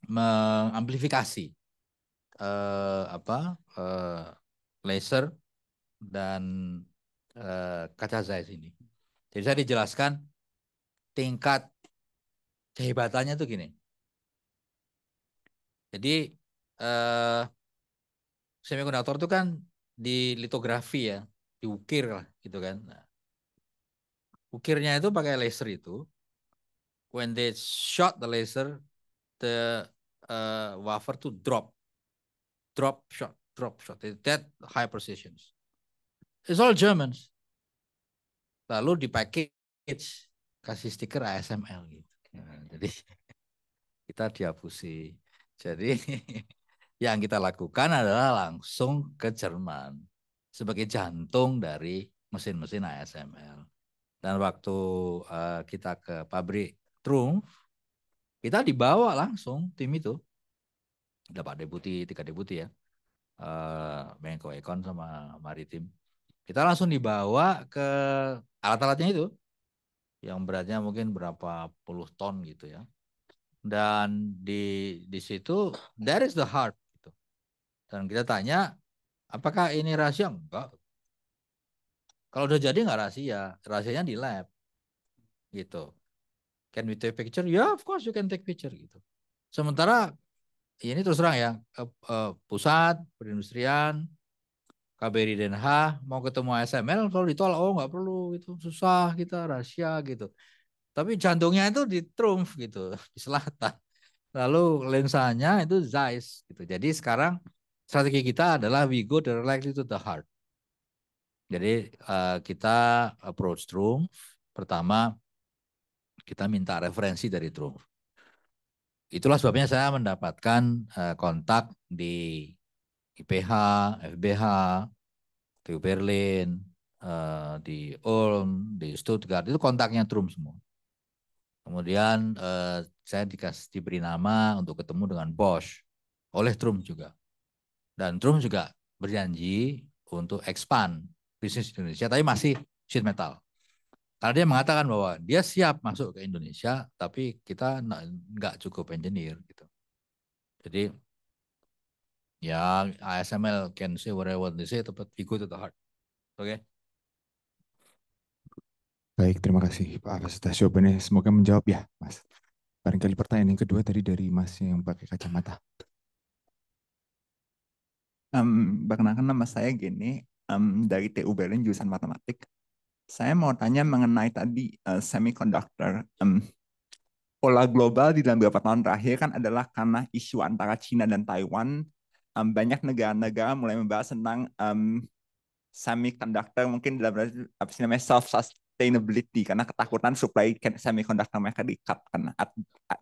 mengamplifikasi laser dan kaca Zeiss ini. Jadi saya dijelaskan tingkat kehebatannya tuh gini. Jadi semikonduktor itu kan di litografi ya, diukir lah gitu kan. Nah, ukirnya itu pakai laser itu. When they shot the laser, the wafer to drop shot. That high precision. It's all Germans. Lalu di-package, kasih stiker ASML gitu. Nah, jadi kita dihapusi. Jadi yang kita lakukan adalah langsung ke Jerman sebagai jantung dari mesin-mesin ASML. Dan waktu kita ke pabrik Trumpf, kita dibawa langsung tim itu. Ada Pak Deputi, 3 Deputi ya, Menko Ekon sama Maritim. Kita langsung dibawa ke alat-alatnya itu, yang beratnya mungkin berapa puluh ton gitu ya. Dan di situ, that is the heart. Gitu. Dan kita tanya, apakah ini rahasia? Enggak. Kalau udah jadi nggak rahasia, rahasianya di lab. Gitu. Can we take picture? Yeah, of course you can take picture gitu. Sementara ini terus terang ya, pusat perindustrian, KBRI Den Haag mau ketemu ASML kalau ditolak, oh nggak perlu, itu susah, kita rahasia gitu. Tapi jantungnya itu di Trumpf gitu, di selatan. Lalu lensanya itu Zeiss gitu. Jadi sekarang strategi kita adalah we go directly to the heart. Jadi kita approach Trumpf. Pertama kita minta referensi dari Trumpf. Itulah sebabnya saya mendapatkan kontak di IPH, FBH, TU Berlin, di Ulm, di Stuttgart. Itu kontaknya Trumpf semua. Kemudian saya diberi nama untuk ketemu dengan Bosch oleh Trumpf juga. Dan Trumpf juga berjanji untuk expand bisnis Indonesia, tapi masih sheet metal. Karena dia mengatakan bahwa dia siap masuk ke Indonesia, tapi kita nggak cukup engineer gitu. Jadi ya ASML can say what I want to say, but we go to the heart. Oke. Okay? Baik, terima kasih Pak atas jawabannya. Semoga menjawab ya, Mas. Barangkali pertanyaan yang kedua tadi dari Mas yang pakai kacamata. Perkenalkan nama saya Gini, dari TU Berlin jurusan matematik. Saya mau tanya mengenai tadi semiconductor. Pola global di dalam beberapa tahun terakhir kan adalah karena isu antara China dan Taiwan. Banyak negara-negara mulai membahas tentang semiconductor, mungkin dalam apa sih namanya, self sustainability, karena ketakutan supply semiconductor mereka di-cut.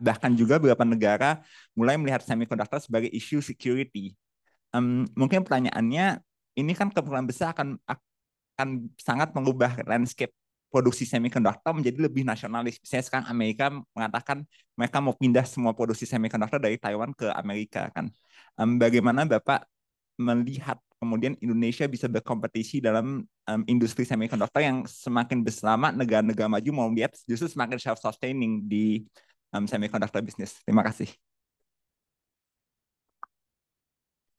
Bahkan juga beberapa negara mulai melihat semiconductor sebagai isu security. Mungkin pertanyaannya, ini kan kemungkinan besar akan sangat mengubah landscape produksi semiconductor menjadi lebih nasionalis. Misalnya sekarang Amerika mengatakan mereka mau pindah semua produksi semiconductor dari Taiwan ke Amerika kan. Bagaimana Bapak melihat kemudian Indonesia bisa berkompetisi dalam industri semiconductor yang semakin berselama negara-negara maju mau lihat justru semakin self-sustaining di semiconductor bisnis. Terima kasih.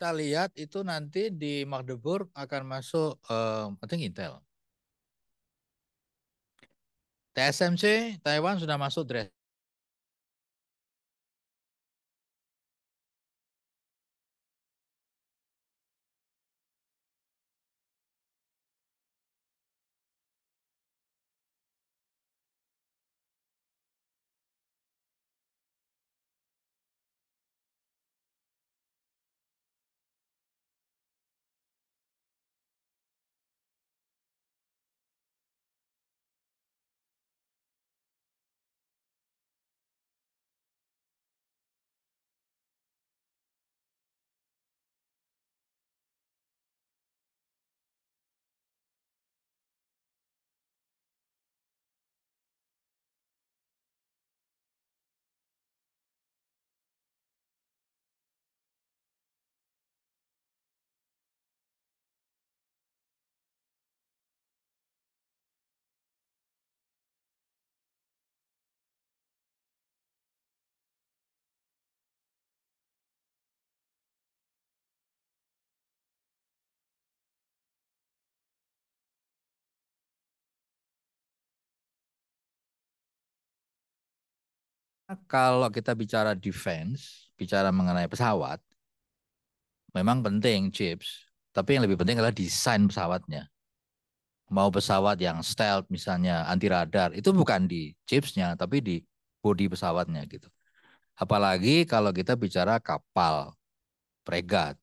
Kita lihat itu nanti di Magdeburg akan masuk, I think Intel. TSMC Taiwan sudah masuk dress Kalau kita bicara defense, bicara mengenai pesawat, memang penting chips, tapi yang lebih penting adalah desain pesawatnya. Mau pesawat yang stealth misalnya anti radar, itu bukan di chipsnya, tapi di bodi pesawatnya gitu. Apalagi kalau kita bicara kapal, fregat,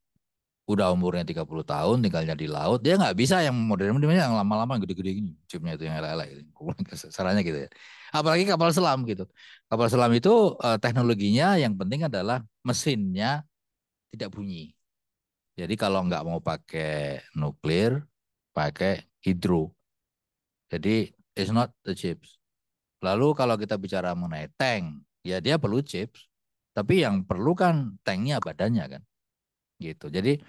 udah umurnya 30 tahun, tinggalnya di laut, dia nggak bisa yang modern-modern yang lama-lama gede-gede gini, chipnya itu yang elek-elek, sarannya gitu ya. Apalagi kapal selam gitu. Kapal selam itu teknologinya yang penting adalah mesinnya tidak bunyi. Jadi kalau nggak mau pakai nuklir, pakai hidro. Jadi it's not the chips. Lalu kalau kita bicara mengenai tank, ya dia perlu chips. Tapi yang perlu kan tanknya badannya kan, gitu. Jadi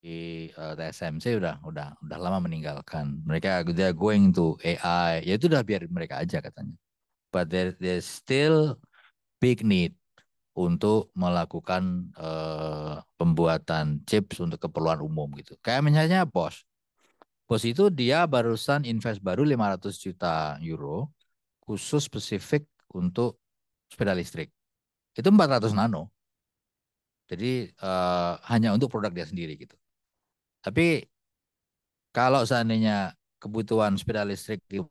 di TSMC udah lama meninggalkan. Mereka they're going to AI. Ya itu udah biar mereka aja katanya. But there's still big need untuk melakukan pembuatan chips untuk keperluan umum gitu. Kayak misalnya Bosch. Bosch itu dia barusan invest baru 500 juta euro khusus spesifik untuk sepeda listrik. Itu 400 nano. Jadi hanya untuk produk dia sendiri gitu. Tapi kalau seandainya kebutuhan sepeda listrik di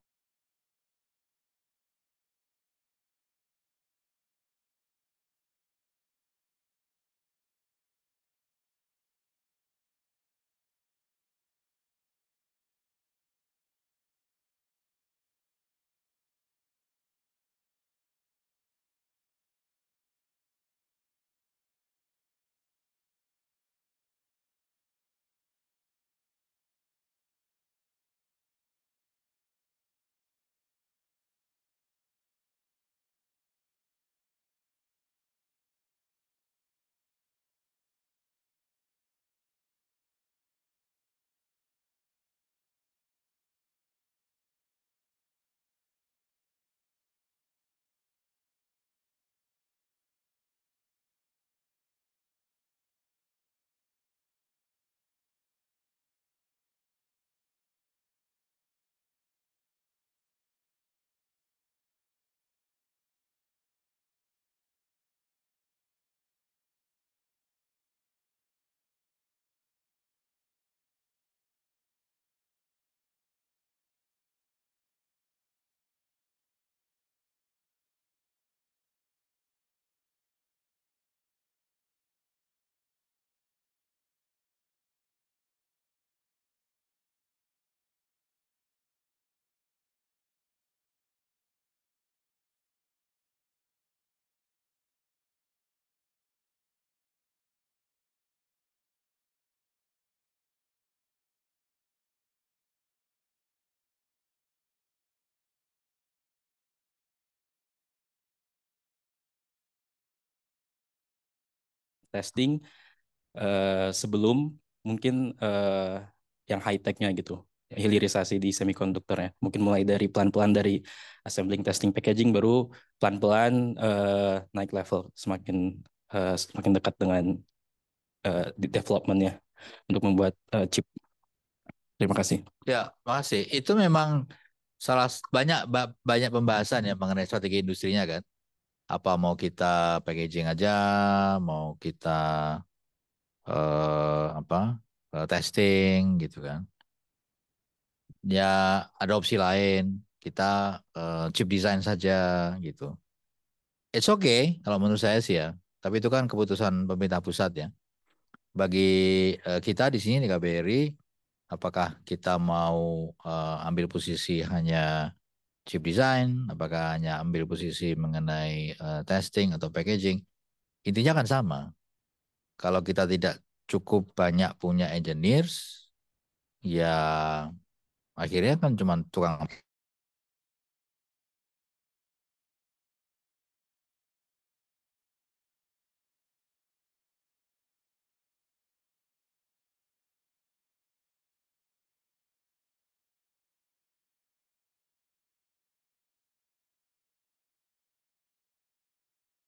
testing sebelum mungkin yang high tech-nya gitu, hilirisasi di semikonduktornya. Mungkin mulai dari pelan-pelan dari assembling, testing, packaging, baru pelan-pelan naik level semakin dekat dengan development-nya untuk membuat chip. Terima kasih. Ya, makasih. Itu memang banyak pembahasan ya mengenai strategi industrinya kan. Apa mau kita packaging aja, mau kita testing gitu kan. Ya ada opsi lain, kita chip design saja gitu. It's okay kalau menurut saya sih ya. Tapi itu kan keputusan pemerintah pusat ya. Bagi kita di sini di KBRI, apakah kita mau ambil posisi hanya chip design, apakah hanya ambil posisi mengenai testing atau packaging, intinya kan sama. Kalau kita tidak cukup banyak punya engineers, ya akhirnya kan cuma tukang.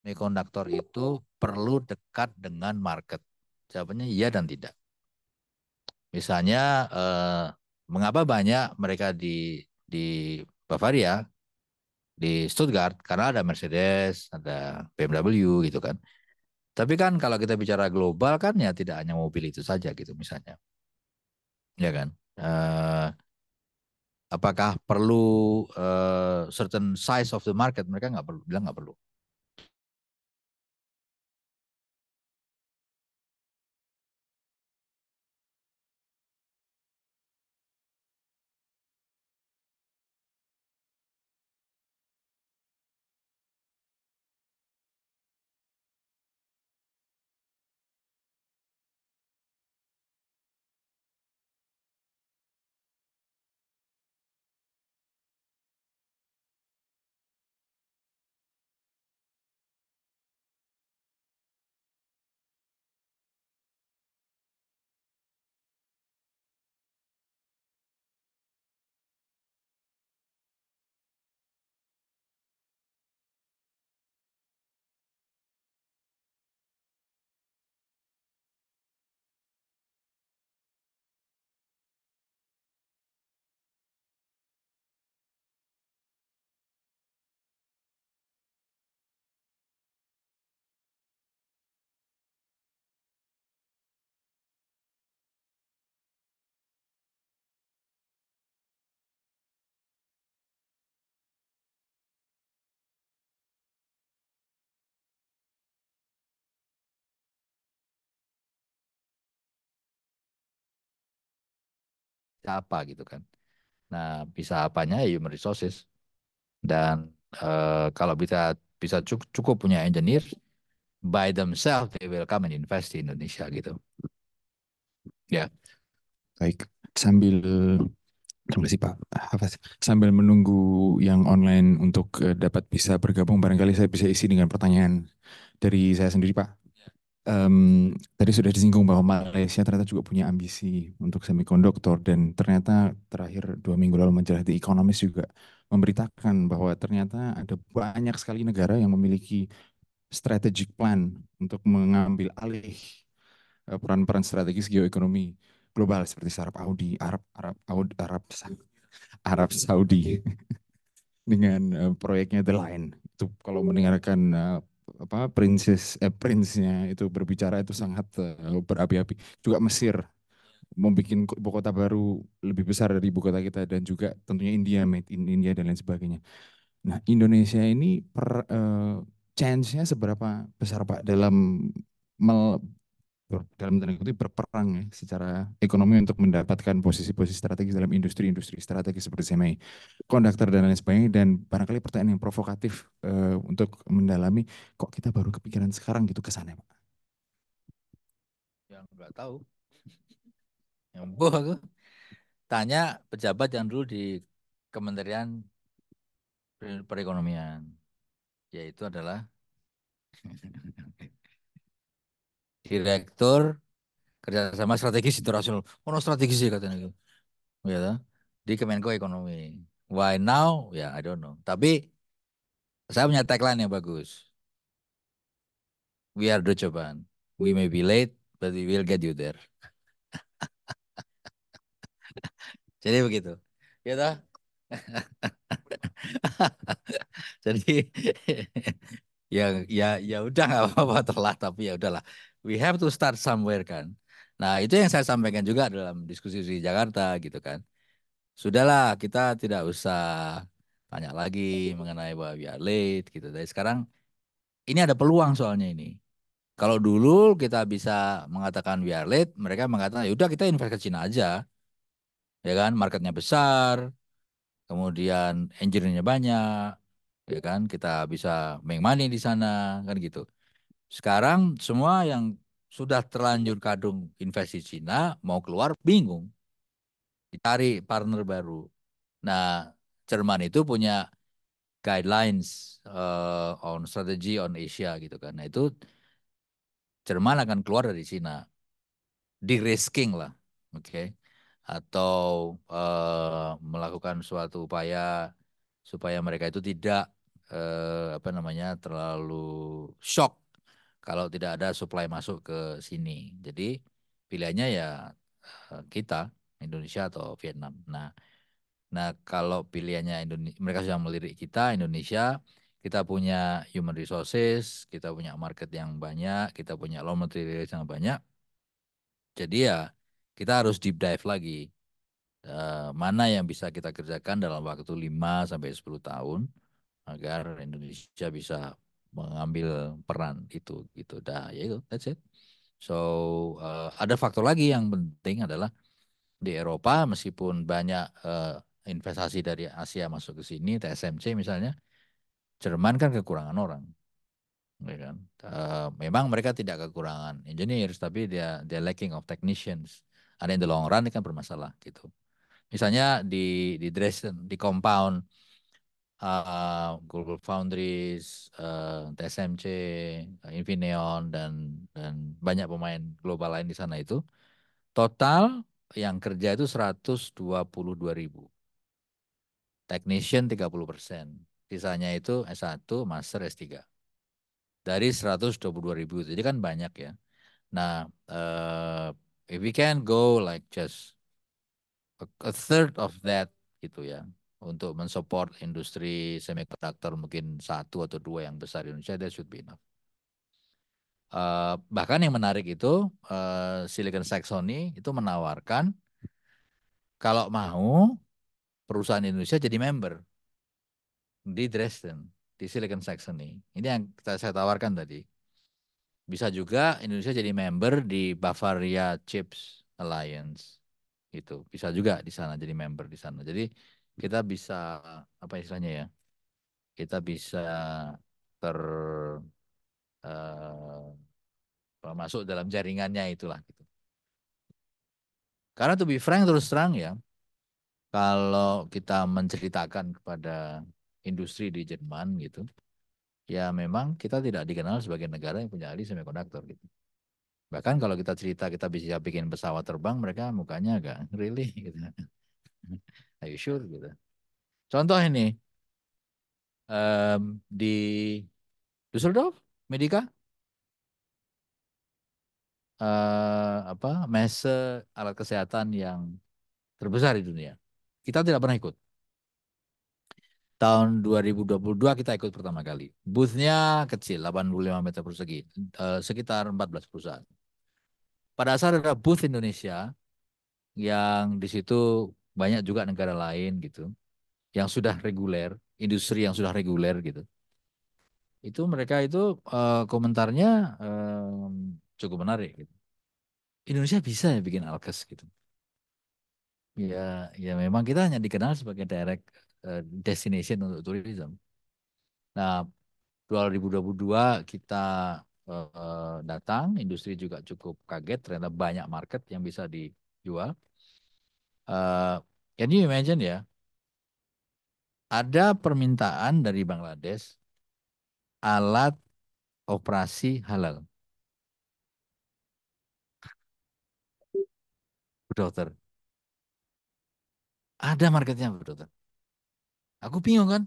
Semikonduktor itu perlu dekat dengan market? Jawabannya iya dan tidak. Misalnya, mengapa banyak mereka di Bavaria, di Stuttgart, karena ada Mercedes, ada BMW gitu kan. Tapi kan kalau kita bicara global kan ya tidak hanya mobil itu saja gitu misalnya. Ya kan? Apakah perlu certain size of the market? Mereka nggak perlu, bilang nggak perlu. Apa gitu kan. Nah, bisa apanya ya human resources. Dan kalau bisa cukup punya engineer, by themselves they will come and invest di Indonesia gitu. Ya. Baik, terima kasih Pak Hafaz. Sambil menunggu yang online untuk dapat bisa bergabung, barangkali saya bisa isi dengan pertanyaan dari saya sendiri Pak. Tadi sudah disinggung bahwa Malaysia ternyata juga punya ambisi untuk semikonduktor dan ternyata terakhir 2 minggu lalu majalah The Economist juga memberitakan bahwa ternyata ada banyak sekali negara yang memiliki strategic plan untuk mengambil alih peran-peran strategis geoekonomi global seperti Arab Saudi dengan proyeknya The Line. Itu kalau mendengarkan Prince-nya itu berbicara itu sangat berapi-api. Juga Mesir membuat ibu kota baru lebih besar dari ibu kota kita dan juga tentunya India, made in India dan lain sebagainya. Nah, Indonesia ini chance-nya seberapa besar Pak dalam tanda kutip berperang ya, secara ekonomi untuk mendapatkan posisi-posisi strategis dalam industri-industri strategis seperti konduktor dan lain sebagainya. Dan barangkali pertanyaan yang provokatif untuk mendalami, kok kita baru kepikiran sekarang gitu ke sana Pak? Yang nggak tahu. Yang boh aku. Tanya pejabat yang dulu di Kementerian Perekonomian, yaitu adalah Direktur Kerjasama Strategis Internasional. Oh, no, strategis sih katanya gitu. Ya, toh? Di Kemenko Ekonomi. Why now? Ya, I don't know. Tapi saya punya tagline yang bagus. We are Deutsche Bahn. We may be late, but we will get you there. Jadi begitu. Ya toh? Jadi ya udah nggak apa-apa telat tapi ya udahlah. We have to start somewhere kan. Nah, itu yang saya sampaikan juga dalam diskusi di Jakarta gitu kan. Sudahlah, kita tidak usah tanya lagi mengenai bahwa we are late gitu. Dari sekarang ini ada peluang soalnya ini. Kalau dulu kita bisa mengatakan we are late, mereka mengatakan ya udah kita invest ke Cina aja. Ya kan, marketnya besar, kemudian engineer-nya banyak, ya kan, kita bisa make money di sana, kan gitu. Sekarang semua yang sudah terlanjur kadung investasi Cina mau keluar bingung, dicari partner baru. Nah, Jerman itu punya guidelines on strategy on Asia gitu kan. Nah, itu Jerman akan keluar dari Cina, de-risking lah, oke. Atau melakukan suatu upaya supaya mereka itu tidak apa namanya terlalu shock kalau tidak ada supply masuk ke sini. Jadi pilihannya ya kita, Indonesia atau Vietnam. Nah, kalau pilihannya Indonesia, mereka sudah melirik kita, Indonesia, kita punya human resources, kita punya market yang banyak, kita punya raw materials yang banyak. Jadi ya kita harus deep dive lagi. Mana yang bisa kita kerjakan dalam waktu 5 sampai 10 tahun agar Indonesia bisa mengambil peran itu gitu. Dah, ya itu, that's it. So, ada faktor lagi yang penting adalah di Eropa meskipun banyak investasi dari Asia masuk ke sini, TSMC misalnya, Jerman kan kekurangan orang, ya kan? Memang mereka tidak kekurangan engineers, tapi dia lacking of technicians. Ada yang the long run ini kan bermasalah gitu. Misalnya di Dresden, di compound Global Foundries, TSMC, Infineon dan banyak pemain global lain di sana itu total yang kerja itu 122.000. Technician 30%. Sisanya itu S1, Master, S3. Dari 122.000. Jadi kan banyak ya. Nah, if we can go like just a third of that gitu ya. Untuk mensupport industri semiconductor mungkin satu atau dua yang besar di Indonesia, that should be enough. Bahkan yang menarik itu Silicon Saxony itu menawarkan kalau mau perusahaan Indonesia jadi member di Dresden, di Silicon Saxony. Ini yang saya tawarkan tadi. Bisa juga Indonesia jadi member di Bavaria Chips Alliance. Gitu. Bisa juga di sana jadi member di sana. Jadi kita bisa apa istilahnya ya? Kita bisa ter masuk dalam jaringannya itulah gitu. Karena to be frank terus terang ya, kalau kita menceritakan kepada industri di Jerman gitu, ya memang kita tidak dikenal sebagai negara yang punya ahli semikonduktor gitu. Bahkan kalau kita cerita kita bisa bikin pesawat terbang, mereka mukanya agak really gitu. Are you sure gitu. Contoh ini di Düsseldorf, Medica, messe alat kesehatan yang terbesar di dunia. Kita tidak pernah ikut. Tahun 2022 kita ikut pertama kali. Booth-nya kecil, 85 meter persegi, sekitar 14 perusahaan. Pada saat ada booth Indonesia, yang di situ banyak juga negara lain gitu, yang sudah reguler, industri yang sudah reguler gitu. Itu mereka itu komentarnya cukup menarik gitu. Indonesia bisa ya bikin alkes gitu. Ya memang kita hanya dikenal sebagai direct destination untuk tourism. Nah, 2022 kita datang, industri juga cukup kaget, ternyata banyak market yang bisa dijual. Can you imagine ya, ada permintaan dari Bangladesh alat operasi halal. Bu dokter, ada marketnya Bu dokter. Aku bingung kan,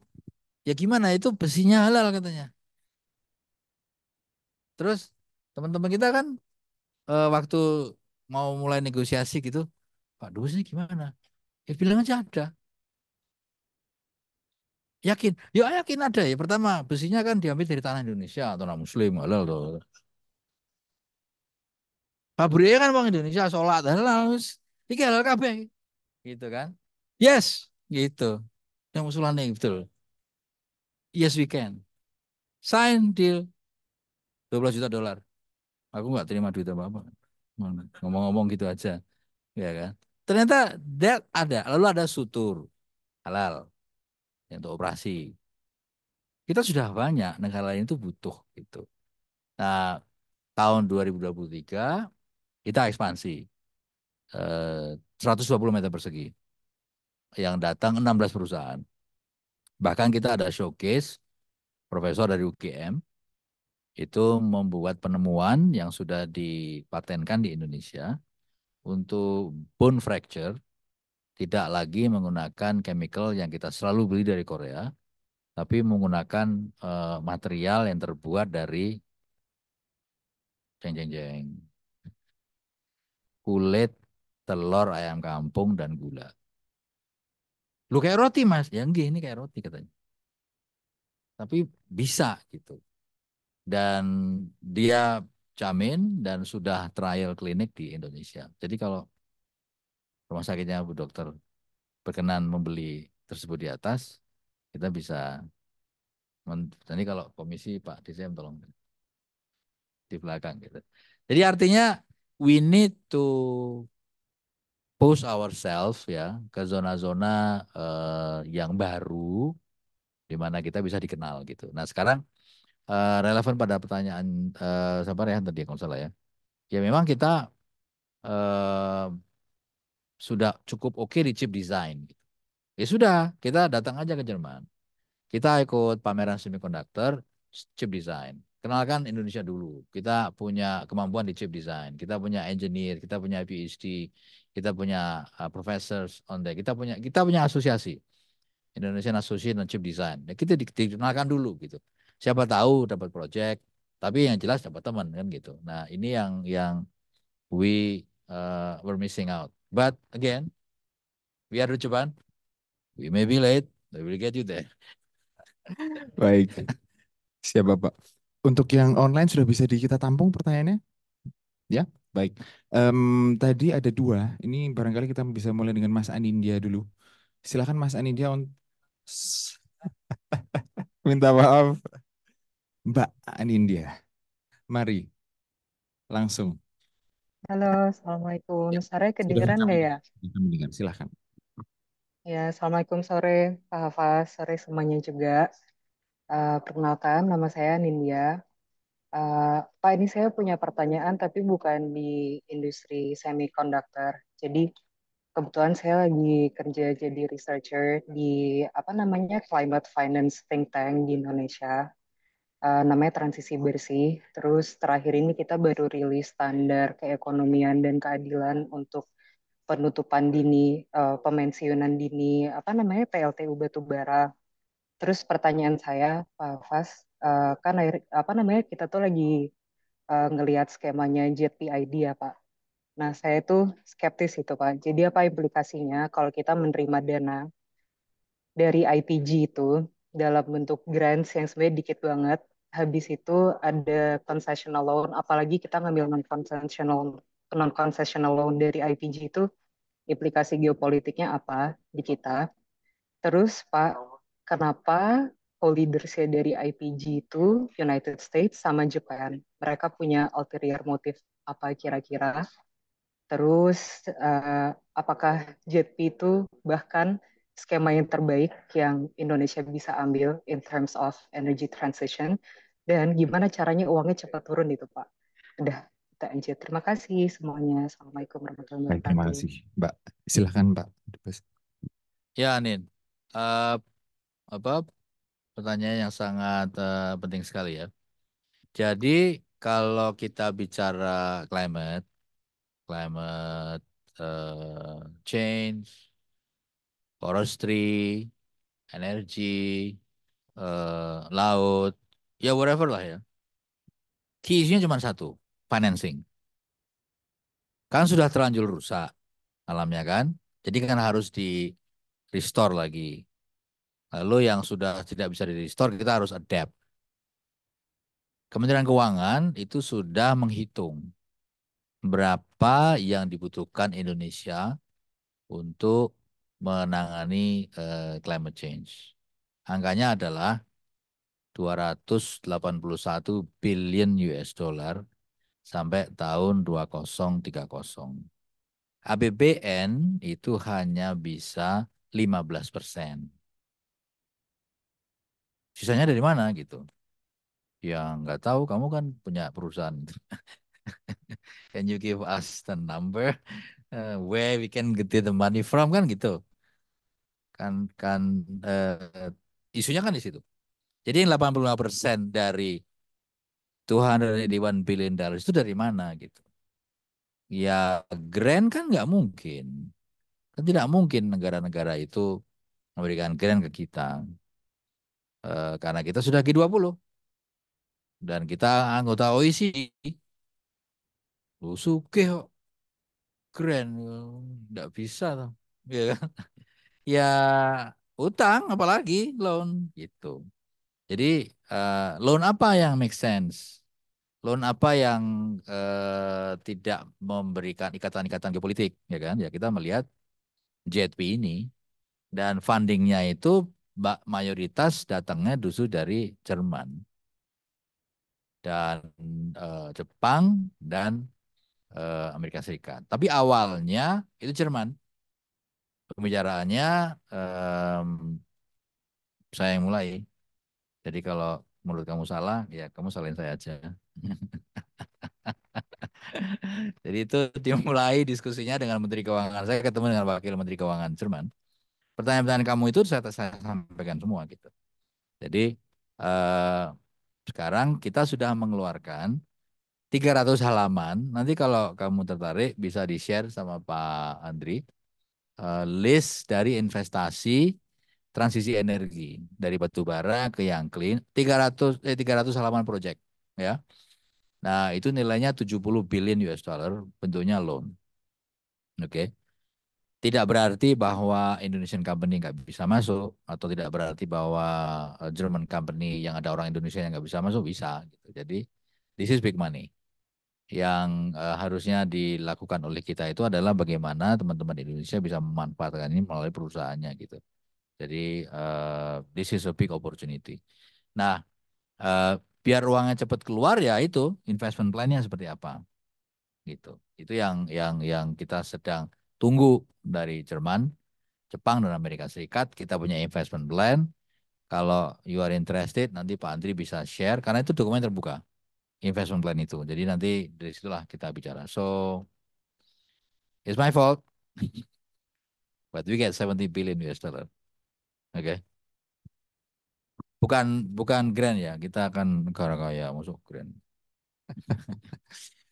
ya gimana itu besinya halal katanya. Terus teman-teman kita kan waktu mau mulai negosiasi gitu, Pak Dubes ini gimana? Ya bilang aja ada. Yakin? Ya yakin ada ya. Pertama, besinya kan diambil dari tanah Indonesia atau tanah Muslim halal tuh. Pabriknya kan bang Indonesia, sholat halal, iki halal kabeh, gitu kan? Yes, gitu. Yang usulannya betul. Yes we can. Sign deal $12 juta. Aku nggak terima duit apa-apa. Ngomong-ngomong gitu aja, ya kan? Ternyata that ada. Lalu ada sutur halal yang untuk operasi. Kita sudah banyak negara lain itu butuh gitu. Nah, tahun 2023 kita ekspansi 120 meter persegi. Yang datang 16 perusahaan. Bahkan kita ada showcase profesor dari UGM itu membuat penemuan yang sudah dipatenkan di Indonesia untuk bone fracture, tidak lagi menggunakan chemical yang kita selalu beli dari Korea, tapi menggunakan material yang terbuat dari Jeng jeng jeng. Kulit, telur, ayam kampung, dan gula. Lu kayak roti mas? Ya enggak, ini kayak roti katanya. Tapi bisa gitu. Dan dia jamin dan sudah trial klinik di Indonesia. Jadi kalau rumah sakitnya Bu Dokter berkenan membeli tersebut di atas, kita bisa. Jadi kalau komisi Pak Disem tolong di belakang gitu. Jadi artinya we need to push ourselves ya ke zona-zona yang baru di mana kita bisa dikenal gitu. Nah sekarang relevan pada pertanyaan siapa ya tadi kalau salah ya. Ya memang kita eh, sudah cukup oke di chip design. Gitu. Ya sudah, kita datang aja ke Jerman. Kita ikut pameran semiconductor, chip design. Kenalkan Indonesia dulu. Kita punya kemampuan di chip design. Kita punya engineer, kita punya PhD, kita punya professors on that. Kita punya asosiasi. Indonesian Association on Chip Design. Ya, kita dikenalkan dulu gitu. Siapa tahu dapat project, tapi yang jelas dapat teman kan gitu. Nah, ini yang we were missing out. But again, we are the Japan. We may be late, but we'll get you there. Baik, siap Bapak. Untuk yang online sudah bisa kita tampung pertanyaannya? Ya, baik. Tadi ada dua. Ini barangkali kita bisa mulai dengan Mas Anindya dulu. Silakan Mas Anindya. Minta maaf, Mbak Anindya. Mari, langsung. Halo, Assalamualaikum. Ya, Sore sudah kedengeran nggak ya? kita mendengar. Silakan. Ya, Assalamualaikum sore, Pak Hafaz. Sore semuanya juga. Perkenalkan, nama saya Nindya. Pak, ini saya punya pertanyaan, tapi bukan di industri semiconductor. Jadi, kebetulan saya lagi kerja jadi researcher di, apa namanya, Climate Finance Think Tank di Indonesia. Namanya Transisi Bersih. Terus terakhir ini kita baru rilis standar keekonomian dan keadilan untuk penutupan dini, pemensiunan dini, apa namanya PLTU batubara. Terus pertanyaan saya, Pak Fas, kan apa namanya kita tuh lagi ngelihat skemanya JPID ya Pak. Nah saya tuh skeptis itu Pak. Jadi apa implikasinya kalau kita menerima dana dari IPG itu dalam bentuk grants yang sebenarnya dikit banget. Habis itu ada concessional loan, apalagi kita ngambil non-concessional loan dari IPG itu implikasi geopolitiknya apa di kita. Terus Pak, kenapa co-leadersnya dari IPG itu United States sama Japan? Mereka punya ulterior motif apa kira-kira? Terus apakah JP itu bahkan skema yang terbaik yang Indonesia bisa ambil in terms of energy transition? Dan gimana caranya uangnya cepat turun itu Pak? Udah, kita lanjut. Terima kasih semuanya. Assalamualaikum warahmatullahi Baik, terima wabarakatuh. kasih, Mbak. Silakan, Mbak. Ya, Nin. Apa pertanyaan yang sangat penting sekali ya. Jadi kalau kita bicara climate change, forestry, energi, laut, ya whatever lah ya. Key isunya cuma satu, financing. Kan sudah terlanjur rusak alamnya kan, jadi kan harus di restore lagi. Lalu yang sudah tidak bisa di restore kita harus adapt. Kementerian Keuangan itu sudah menghitung berapa yang dibutuhkan Indonesia untuk menangani climate change. Angkanya adalah 281 billion US dollar sampai tahun 2030. APBN itu hanya bisa 15%. Sisanya dari mana gitu? Ya nggak tahu, kamu kan punya perusahaan. Can you give us the number where we can get the money from kan gitu? Kan isunya kan di situ. Jadi 85% dari 281 billion dollars itu dari mana gitu? Ya grant kan nggak mungkin. Kan tidak mungkin negara-negara itu memberikan grant ke kita. Karena kita sudah G20 dan kita anggota OECD. Lu sugih kok, keren, nggak bisa tuh, ya kan? Ya utang apalagi loan gitu. Jadi loan apa yang make sense? Loan apa yang tidak memberikan ikatan-ikatan geopolitik, ya kan? Ya kita melihat JETP ini dan fundingnya itu mayoritas datangnya justru dari Jerman dan Jepang dan Amerika Serikat. Tapi awalnya itu Jerman. Pembicaraannya saya yang mulai. Jadi kalau menurut kamu salah, ya kamu salahin saya aja. Jadi itu dimulai diskusinya dengan Menteri Keuangan. Saya ketemu dengan Wakil Menteri Keuangan Jerman. Pertanyaan-pertanyaan kamu itu saya sampaikan semua gitu. Jadi eh, sekarang kita sudah mengeluarkan 300 halaman. Nanti kalau kamu tertarik bisa di-share sama Pak Andri. List dari investasi transisi energi dari batu bara ke yang clean 300 halaman project ya. Nah, itu nilainya 70 billion US dollar bentuknya loan. Oke. Tidak berarti bahwa Indonesian company nggak bisa masuk atau tidak berarti bahwa German company yang ada orang Indonesia yang nggak bisa masuk bisa gitu. Jadi this is big money. Yang harusnya dilakukan oleh kita itu adalah bagaimana teman-teman Indonesia bisa memanfaatkan ini melalui perusahaannya gitu. Jadi this is a big opportunity. Nah, biar uangnya cepat keluar ya itu investment plan-nya seperti apa gitu. Itu yang kita sedang tunggu dari Jerman, Jepang dan Amerika Serikat. Kita punya investment plan. Kalau you are interested, nanti Pak Andri bisa share karena itu dokumen terbuka investment plan itu. Jadi nanti dari situlah kita bicara. So it's my fault, but we get 70 billion US dollar. Oke. Okay? Bukan bukan grand ya. Kita akan negara kaya masuk grand.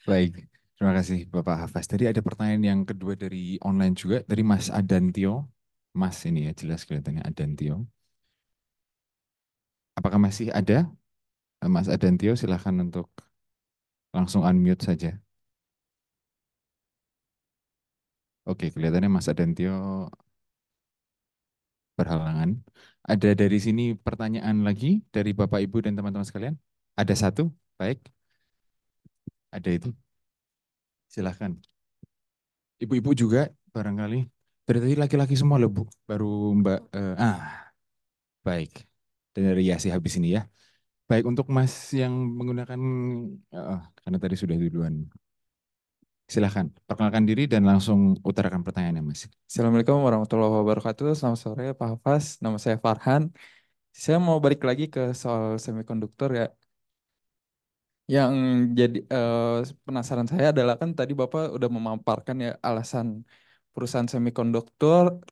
Baik, terima kasih Bapak Hafaz. Tadi ada pertanyaan yang kedua dari online juga, dari Mas Adantio. Mas ini ya, jelas kelihatannya Adantio. Apakah masih ada? Mas Adantio, silahkan untuk langsung unmute saja. Oke, kelihatannya Mas Adantio berhalangan. Ada dari sini pertanyaan lagi dari Bapak Ibu dan teman-teman sekalian? Ada satu, baik. Ada itu, silahkan. Ibu-ibu juga barangkali. Dari tadi laki-laki semua loh Bu, baru Mbak. Baik. Dan dari Yasi habis ini ya. Baik untuk Mas yang menggunakan, karena tadi sudah duluan. Silahkan, perkenalkan diri dan langsung utarakan pertanyaannya Mas. Assalamualaikum warahmatullahi wabarakatuh. Selamat sore Pak Hafaz. Nama saya Farhan. Saya mau balik lagi ke soal semikonduktor ya. Yang jadi penasaran saya adalah kan tadi Bapak udah memaparkan ya alasan perusahaan semikonduktor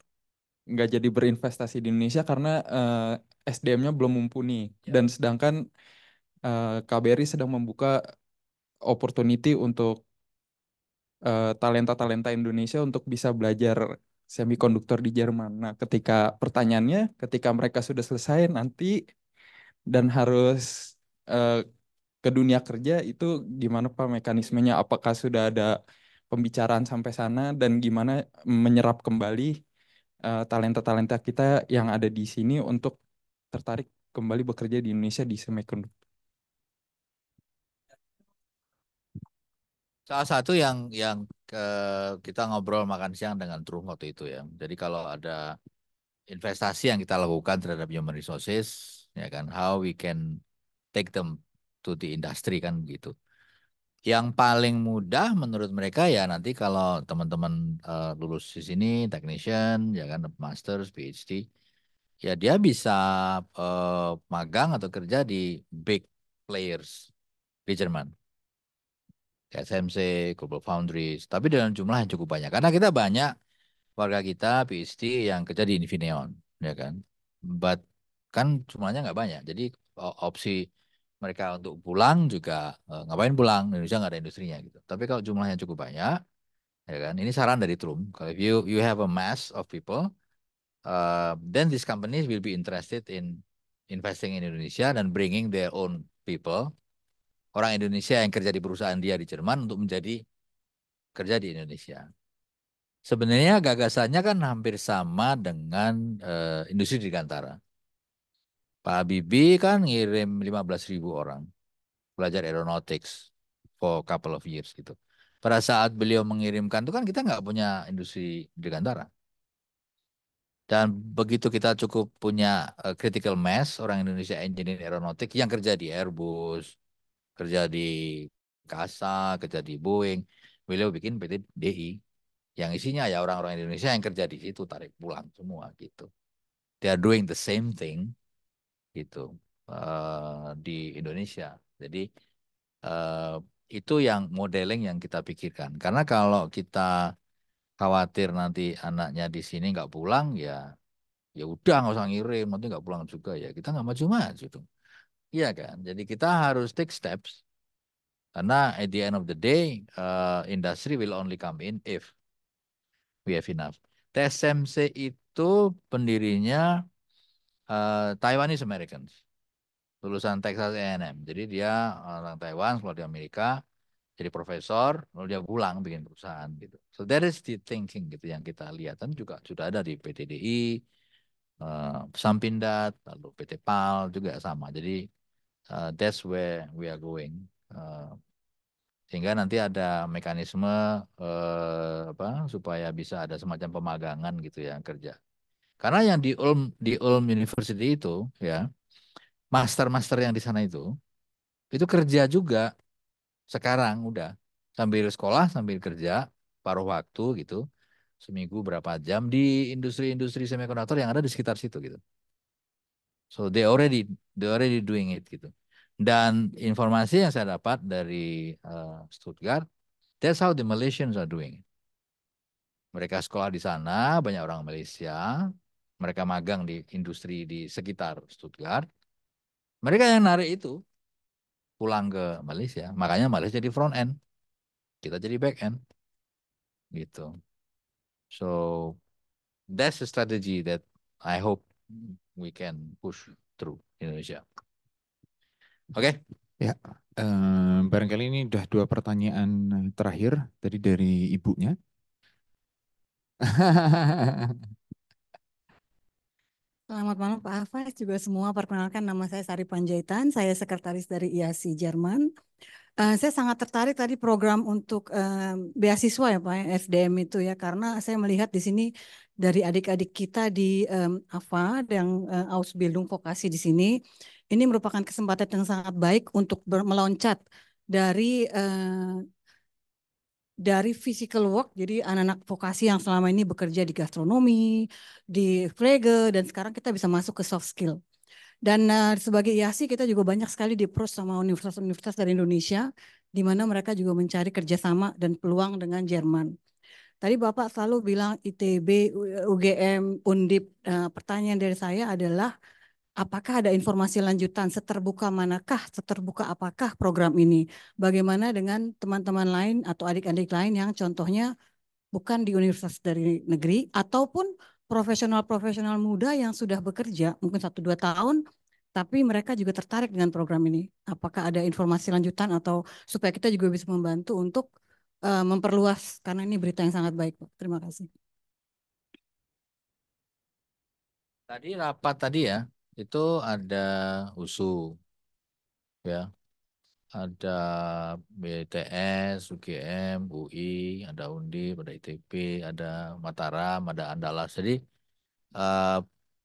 nggak jadi berinvestasi di Indonesia karena SDM-nya belum mumpuni. Dan sedangkan KBRI sedang membuka opportunity untuk talenta-talenta Indonesia untuk bisa belajar semikonduktor di Jerman. Nah, pertanyaannya, ketika mereka sudah selesai nanti dan harus eh, ke dunia kerja itu gimana Pak mekanismenya? Apakah sudah ada pembicaraan sampai sana dan gimana menyerap kembali talenta-talenta kita yang ada di sini untuk tertarik kembali bekerja di Indonesia di semikonduktor? Salah satu yang kita ngobrol makan siang dengan True waktu itu ya. Jadi kalau ada investasi yang kita lakukan terhadap human resources, ya kan, how we can take them to the industry kan gitu. Yang paling mudah menurut mereka ya nanti kalau teman-teman lulus di sini, technician, ya kan, masters, PhD, ya dia bisa magang atau kerja di big players di Jerman. TSMC, Global Foundries, tapi dengan jumlah yang cukup banyak. Karena kita banyak warga kita PhD yang kerja di Infineon, ya kan. But kan jumlahnya nggak banyak. Jadi opsi mereka untuk pulang juga ngapain pulang? Indonesia nggak ada industrinya gitu. Tapi kalau jumlahnya cukup banyak, ya kan. Ini saran dari Trum. Kalau you have a mass of people, then these companies will be interested in investing in Indonesia dan bringing their own people, orang Indonesia yang kerja di perusahaan dia di Jerman untuk menjadi kerja di Indonesia. Sebenarnya gagasannya kan hampir sama dengan industri dirgantara. Pak Habibie kan ngirim 15.000 orang belajar aeronautics for couple of years gitu. Pada saat beliau mengirimkan itu kan kita nggak punya industri dirgantara. Dan begitu kita cukup punya critical mass orang Indonesia engineer aeronautik yang kerja di Airbus, kerja di CASA, kerja di Boeing, beliau bikin PT DI yang isinya ya orang-orang Indonesia yang kerja di situ tarik pulang semua gitu. They are doing the same thing gitu di Indonesia. Jadi itu yang modeling yang kita pikirkan. Karena kalau kita khawatir nanti anaknya di sini nggak pulang ya udah nggak usah ngirim nanti nggak pulang juga ya kita nggak maju-maju tuh. Iya kan. Jadi kita harus take steps karena at the end of the day industry will only come in if we have enough. TSMC itu pendirinya Taiwanese Americans, lulusan Texas A&M. Jadi dia orang Taiwan, keluar di Amerika, jadi profesor, lalu dia pulang bikin perusahaan gitu. So that is the thinking gitu yang kita lihat. Dan juga sudah ada di PTDI, Sampindad, lalu PT PAL juga sama. Jadi that's where we are going. Sehingga nanti ada mekanisme supaya bisa ada semacam pemagangan gitu ya kerja. Karena yang di Ulm University itu ya master yang di sana itu kerja juga sekarang udah sambil sekolah sambil kerja paruh waktu gitu seminggu berapa jam di industri-industri semikonduktor yang ada di sekitar situ gitu. So they already doing it gitu. Dan informasi yang saya dapat dari Stuttgart, that's how the Malaysians are doing it. Mereka sekolah di sana, banyak orang Malaysia, mereka magang di industri di sekitar Stuttgart. Mereka yang narik itu pulang ke Malaysia, makanya Malaysia jadi front end, kita jadi back end, gitu. So that's a strategy that I hope we can push through Indonesia. Oke? Ya, barangkali ini udah 2 pertanyaan terakhir tadi dari ibunya. Selamat malam Pak Hafaz, juga semua perkenalkan nama saya Sari Panjaitan, saya sekretaris dari IASI Jerman. Saya sangat tertarik tadi program untuk beasiswa ya Pak, SDM itu ya, karena saya melihat di sini dari adik-adik kita di AFA yang Ausbildung vokasi di sini, ini merupakan kesempatan yang sangat baik untuk meloncat dari physical work, jadi anak-anak vokasi yang selama ini bekerja di gastronomi, di Frege, dan sekarang kita bisa masuk ke soft skill. Dan sebagai IASI kita juga banyak sekali di-approach sama universitas-universitas dari Indonesia, di mana mereka juga mencari kerjasama dan peluang dengan Jerman. Tadi Bapak selalu bilang ITB, UGM, Undip. Pertanyaan dari saya adalah, apakah ada informasi lanjutan, seterbuka manakah, seterbuka apakah program ini? Bagaimana dengan teman-teman lain atau adik-adik lain yang contohnya bukan di universitas dari negeri, ataupun profesional-profesional muda yang sudah bekerja, mungkin 1-2 tahun, tapi mereka juga tertarik dengan program ini. Apakah ada informasi lanjutan atau supaya kita juga bisa membantu untuk memperluas, karena ini berita yang sangat baik, Pak. Terima kasih. Tadi rapat tadi ya, itu ada USU, ya, ada BTS, UGM, UI, ada Undip, ada ITB, ada Mataram, ada Andalas. Jadi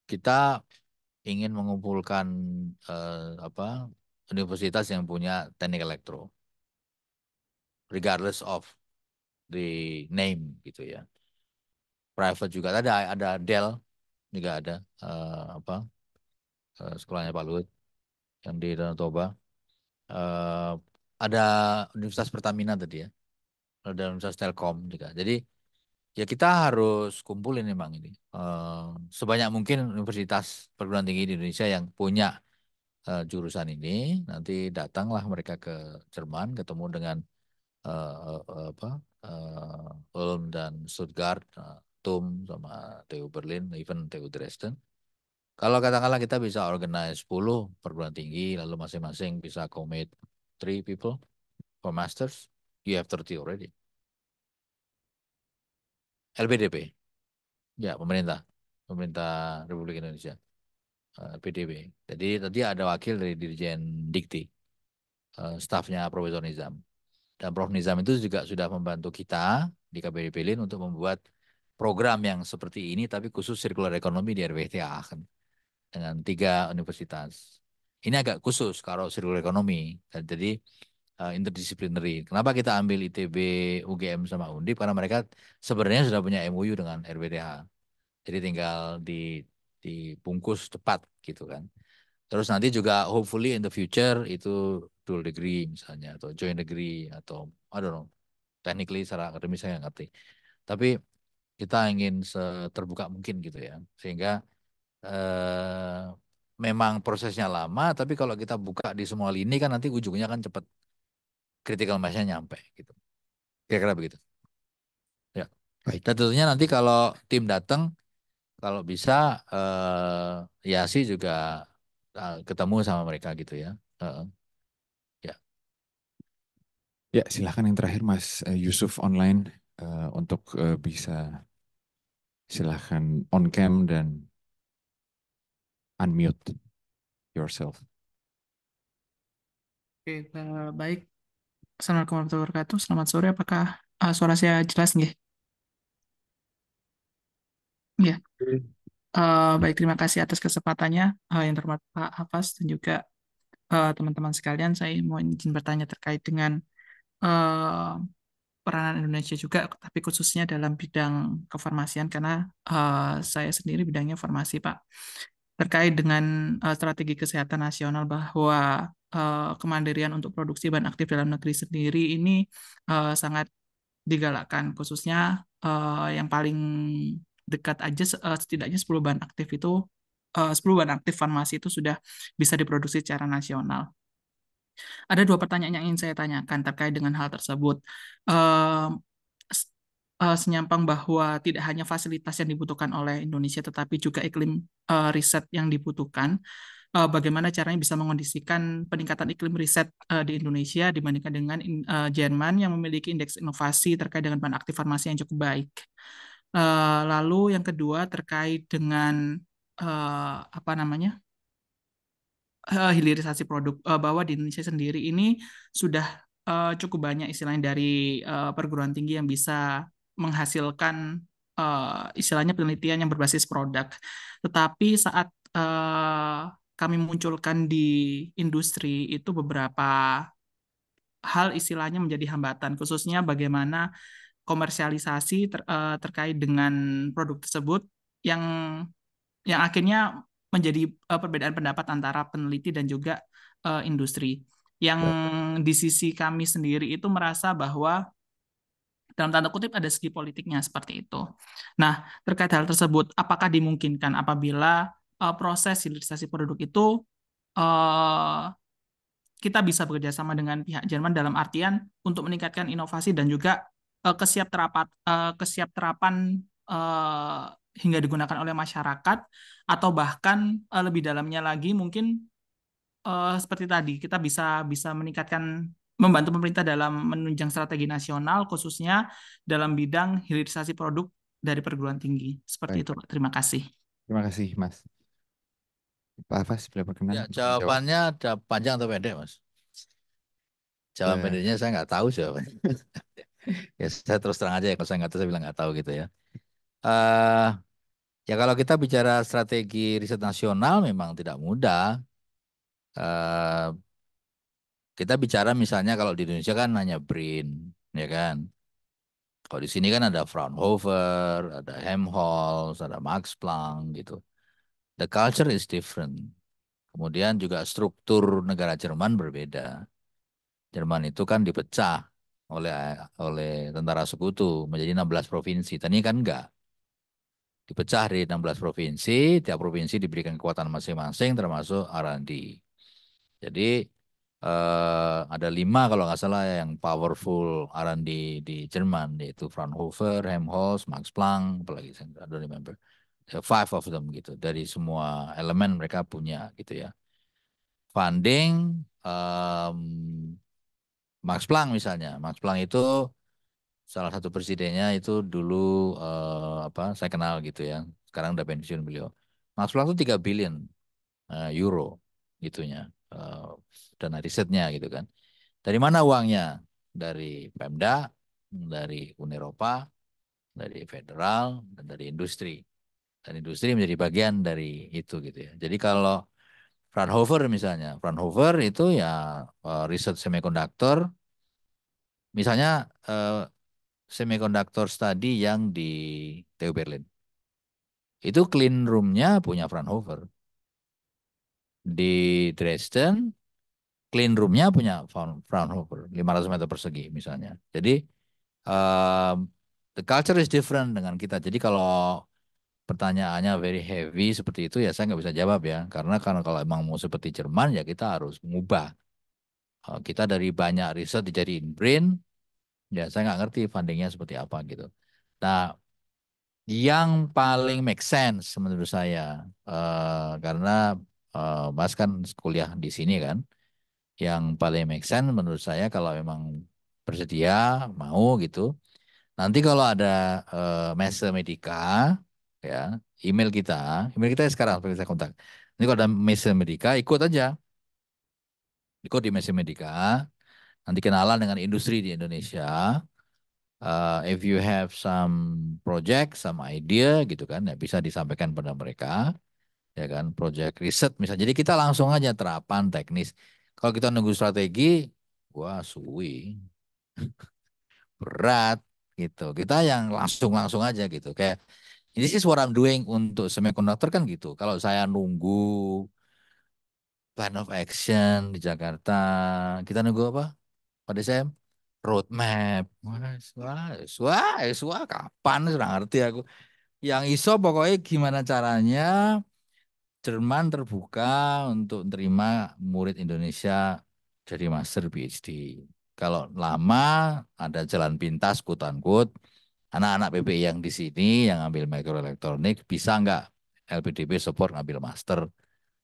kita ingin mengumpulkan universitas yang punya teknik elektro, regardless of the name gitu ya. Private juga ada Dell juga ada sekolahnya Pak Luhut yang di Danau Toba. Ada Universitas Pertamina tadi ya, ada Universitas Telkom juga. Jadi ya kita harus kumpulin memang ini sebanyak mungkin universitas perguruan tinggi di Indonesia yang punya jurusan ini. Nanti datanglah mereka ke Jerman, ketemu dengan Ulm dan Stuttgart, TUM sama TU Berlin, even TU Dresden. Kalau katakanlah kita bisa organize 10 perguruan tinggi, lalu masing-masing bisa commit 3 people for masters, you have 30 already. LPDP, ya pemerintah Republik Indonesia, LPDP. Jadi tadi ada wakil dari Dirjen Dikti, stafnya Profesor Nizam. Dan Prof. Nizam itu juga sudah membantu kita di KBRI Pelin untuk membuat program yang seperti ini, tapi khusus circular economy di RWTH kan, dengan 3 universitas. Ini agak khusus kalau circular economy. Dan jadi interdisciplinary. Kenapa kita ambil ITB, UGM sama Undip? Karena mereka sebenarnya sudah punya MOU dengan RWTH. Jadi tinggal dibungkus cepat gitu kan. Terus nanti juga hopefully in the future itu dual degree misalnya atau joint degree atau I don't know. Technically secara akademis saya nggak ngerti. Tapi kita ingin seterbuka mungkin gitu ya. Sehingga memang prosesnya lama, tapi kalau kita buka di semua lini kan nanti ujungnya kan cepat critical mass-nya nyampe gitu. Kira-kira begitu. Ya. Baik. Dan tentunya nanti kalau tim datang, kalau bisa Yasi juga ketemu sama mereka gitu ya. Ya. Ya, silakan yang terakhir Mas Yusuf online untuk bisa silakan on cam dan unmute yourself. Oke, baik. Assalamualaikum warahmatullahi wabarakatuh. Selamat sore. Apakah suara saya jelas nggih? Ya. Baik, terima kasih atas kesempatannya yang terhormat Pak Hafaz dan juga teman-teman sekalian. Saya mau izin bertanya terkait dengan eh, peranan Indonesia juga, tapi khususnya dalam bidang kefarmasian karena saya sendiri bidangnya farmasi, Pak. Terkait dengan strategi kesehatan nasional bahwa kemandirian untuk produksi bahan aktif dalam negeri sendiri ini sangat digalakkan, khususnya yang paling dekat aja setidaknya 10 bahan aktif itu 10 bahan aktif farmasi itu sudah bisa diproduksi secara nasional. Ada 2 pertanyaan yang ingin saya tanyakan terkait dengan hal tersebut. Eh, Senyampang bahwa tidak hanya fasilitas yang dibutuhkan oleh Indonesia, tetapi juga iklim riset yang dibutuhkan. Bagaimana caranya bisa mengondisikan peningkatan iklim riset di Indonesia dibandingkan dengan Jerman yang memiliki indeks inovasi terkait dengan bahan aktif farmasi yang cukup baik. Lalu yang kedua terkait dengan apa namanya hilirisasi produk, bahwa di Indonesia sendiri ini sudah cukup banyak istilahnya dari perguruan tinggi yang bisa menghasilkan istilahnya penelitian yang berbasis produk. Tetapi saat kami munculkan di industri itu beberapa hal istilahnya menjadi hambatan, khususnya bagaimana komersialisasi terkait dengan produk tersebut yang akhirnya menjadi perbedaan pendapat antara peneliti dan juga industri. Yang di sisi kami sendiri itu merasa bahwa dalam tanda kutip ada segi politiknya seperti itu. Nah, terkait hal tersebut, apakah dimungkinkan apabila proses hilirisasi produk itu uh, kita bisa bekerja sama dengan pihak Jerman dalam artian untuk meningkatkan inovasi dan juga kesiapterapan hingga digunakan oleh masyarakat atau bahkan lebih dalamnya lagi mungkin seperti tadi kita bisa bisa meningkatkan membantu pemerintah dalam menunjang strategi nasional khususnya dalam bidang hilirisasi produk dari perguruan tinggi. Seperti Baik. itu, Pak. Terima kasih. Terima kasih, Mas. Pak Hafaz, boleh berkenan? Ya, jawabannya ada panjang atau pendek, Mas? Jawaban pendeknya saya nggak tahu jawabannya. Ya, saya terus terang aja ya, kalau saya nggak tahu, saya bilang nggak tahu gitu ya. Ya kalau kita bicara strategi riset nasional memang tidak mudah. Kita bicara misalnya kalau di Indonesia kan hanya BRIN, ya kan. Kalau di sini kan ada Fraunhofer, ada Helmholtz, ada Max Planck gitu. The culture is different. Kemudian juga struktur negara Jerman berbeda. Jerman itu kan dipecah oleh tentara sekutu menjadi 16 provinsi. Tadi kan enggak. Dipecah di 16 provinsi, tiap provinsi diberikan kekuatan masing-masing termasuk R&D. Jadi ada 5 kalau nggak salah yang powerful R&D di Jerman, yaitu Fraunhofer, Helmholtz, Max Planck, apalagi saya don't remember. 5 of them gitu. Dari semua elemen mereka punya gitu ya. Funding, Max Planck misalnya. Max Planck itu salah satu presidennya itu dulu apa saya kenal gitu ya. Sekarang udah pensiun beliau. Maxwell itu 3 billion euro gitunya dana risetnya gitu kan. Dari mana uangnya? Dari Pemda, dari Uni Eropa, dari federal, dan dari industri. Dan industri menjadi bagian dari itu gitu ya. Jadi kalau Fraunhofer misalnya, Fraunhofer itu ya riset semikonduktor, misalnya semiconductor study yang di TU Berlin. Itu clean room-nya punya Fraunhofer. Di Dresden, clean room-nya punya Fraunhofer, 500 meter persegi misalnya. Jadi, um, the culture is different dengan kita. Jadi kalau pertanyaannya very heavy seperti itu ya saya nggak bisa jawab ya. Karena kalau emang mau seperti Jerman ya kita harus mengubah. Kita dari banyak riset dijadiin brain, ya saya nggak ngerti fundingnya seperti apa gitu. Nah, yang paling make sense menurut saya, karena Mas kan kuliah di sini kan, yang paling make sense menurut saya kalau memang bersedia mau gitu. Nanti kalau ada Messe Medica, ya email kita sekarang seperti saya kontak. Nanti kalau ada Messe Medica ikut aja, ikut di Messe Medica. Nanti kenalan dengan industri di Indonesia. If you have some project, some idea gitu kan, ya bisa disampaikan pada mereka, ya kan, project riset misalnya. Jadi kita langsung aja terapan teknis. Kalau kita nunggu strategi, wah suwi, berat gitu. Kita yang langsung aja gitu. Kayak ini sih what I'm doing untuk semiconductor kan gitu. Kalau saya nunggu plan of action di Jakarta, kita nunggu apa? Pada saya roadmap. Wah, kapan sudah ngerti aku. Yang iso pokoknya gimana caranya Jerman terbuka untuk terima murid Indonesia jadi master PhD. Kalau lama ada jalan pintas quote unquote, anak-anak PPI yang di sini yang ambil mikroelektronik bisa nggak LPDP support ngambil master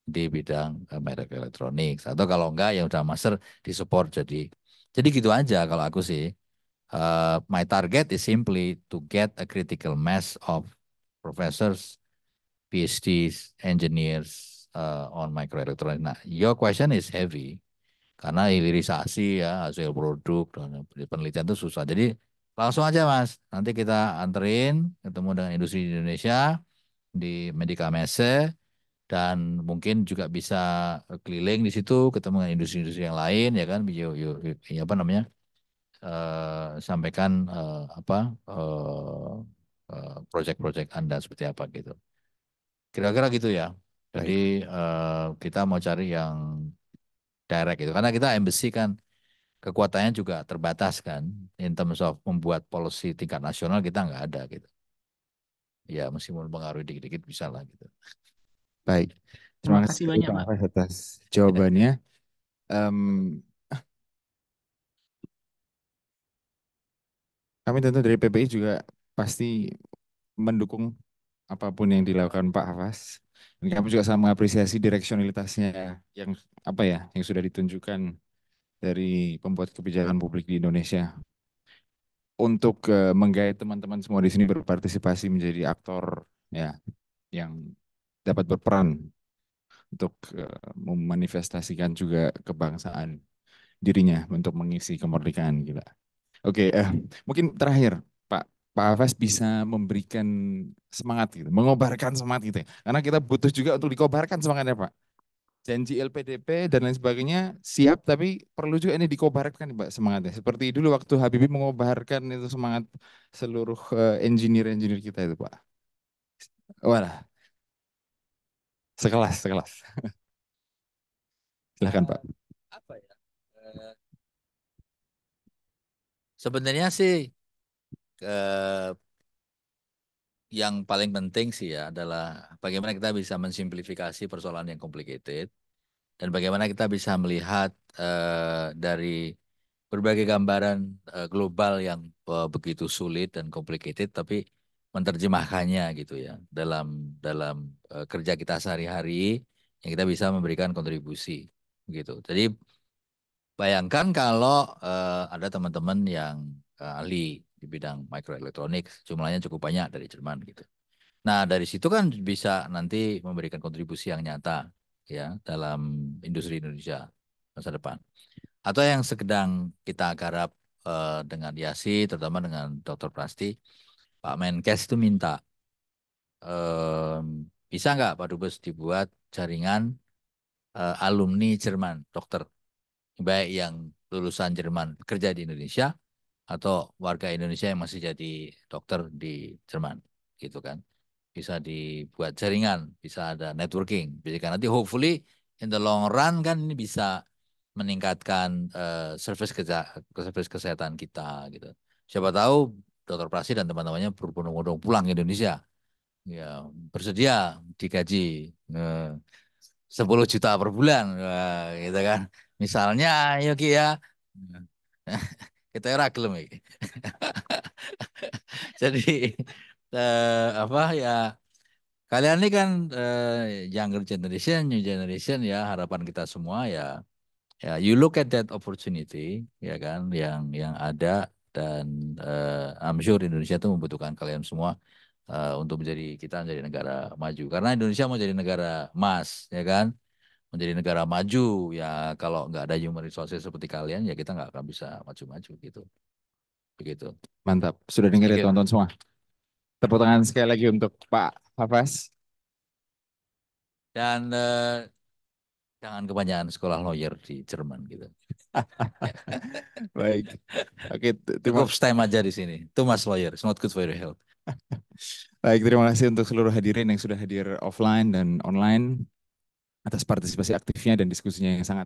di bidang mikroelektronik, atau kalau enggak yang udah master di support jadi gitu aja kalau aku sih. My target is simply to get a critical mass of professors, PhDs, engineers on microelectronics. Nah, your question is heavy karena hilirisasi ya hasil produk dan penelitian itu susah. Jadi langsung aja Mas, nanti kita anterin ketemu dengan industri di Indonesia di Medica Messe, dan mungkin juga bisa keliling di situ ketemu dengan industri-industri yang lain ya kan, ya apa namanya, sampaikan apa proyek-proyek Anda seperti apa gitu. Kira-kira gitu ya. Jadi Baik. kita mau cari yang direct gitu. Karena kita embassy kan kekuatannya juga terbatas kan. In terms of membuat policy tingkat nasional kita nggak ada gitu. Ya meskipun mempengaruhi dikit-dikit bisa lah gitu. Baik. Terima Terima kasih kasih sekali banyak, Pak Pak. Hafiz atas jawabannya. Em, Kami tentu dari PPI juga pasti mendukung apapun yang dilakukan Pak Hafaz. Dan kami juga sangat mengapresiasi direksionalitasnya yang apa ya, yang sudah ditunjukkan dari pembuat kebijakan publik di Indonesia untuk menggait teman-teman semua di sini berpartisipasi menjadi aktor ya yang dapat berperan untuk memanifestasikan juga kebangsaan dirinya untuk mengisi kemerdekaan kita. Oke, mungkin terakhir Pak Hafaz bisa memberikan semangat gitu, mengobarkan semangat gitu ya. Karena kita butuh juga untuk dikobarkan semangatnya Pak. Janji LPDP dan lain sebagainya siap, tapi perlu juga ini dikobarkan Pak semangatnya. Seperti dulu waktu Habibie mengobarkan itu semangat seluruh engineer-engineer kita itu Pak. Walah, sekelas, sekelas. Silahkan Pak. Apa ya? Sebenarnya sih yang paling penting sih ya adalah bagaimana kita bisa mensimplifikasi persoalan yang complicated, dan bagaimana kita bisa melihat dari berbagai gambaran global yang begitu sulit dan complicated, tapi menerjemahkannya gitu ya dalam dalam kerja kita sehari-hari yang kita bisa memberikan kontribusi gitu. Jadi bayangkan kalau ada teman-teman yang ahli di bidang microelektronik, jumlahnya cukup banyak dari Jerman gitu. Nah, dari situ kan bisa nanti memberikan kontribusi yang nyata ya dalam industri Indonesia masa depan. Atau yang sedang kita garap dengan IASI, terutama dengan Dr. Prasti, Pak Menkes itu minta bisa nggak Pak Dubes dibuat jaringan alumni Jerman, dokter, baik yang lulusan Jerman kerja di Indonesia atau warga Indonesia yang masih jadi dokter di Jerman, gitu kan? Bisa dibuat jaringan, bisa ada networking, bisa nanti hopefully in the long run kan ini bisa meningkatkan service kesehatan kita, gitu. Siapa tahu Dokter Prasi dan teman-temannya berbondong-bondong pulang ke Indonesia, ya bersedia digaji 10 juta per bulan, wah, gitu kan. Misalnya, ayo Ki ya. Kita ora gelem iki. Jadi apa ya, kalian ini kan younger generation, new generation ya, harapan kita semua ya, ya you look at that opportunity ya kan, yang ada dan I'm sure Indonesia itu membutuhkan kalian semua untuk kita menjadi negara maju, karena Indonesia mau jadi negara emas ya kan, menjadi negara maju ya, kalau nggak ada human resources seperti kalian ya kita nggak akan bisa maju-maju gitu, begitu. Mantap, sudah dengar Thank ya you. teman-teman semua. Tepuk tangan sekali lagi untuk Pak Hafaz. Dan jangan kebanyakan sekolah lawyer di Jerman gitu. Baik. Oke, Cukup STEM aja di sini. Too much lawyer, it's not good for your health. Baik, terima kasih untuk seluruh hadirin yang sudah hadir offline dan online atas partisipasi aktifnya dan diskusinya yang sangat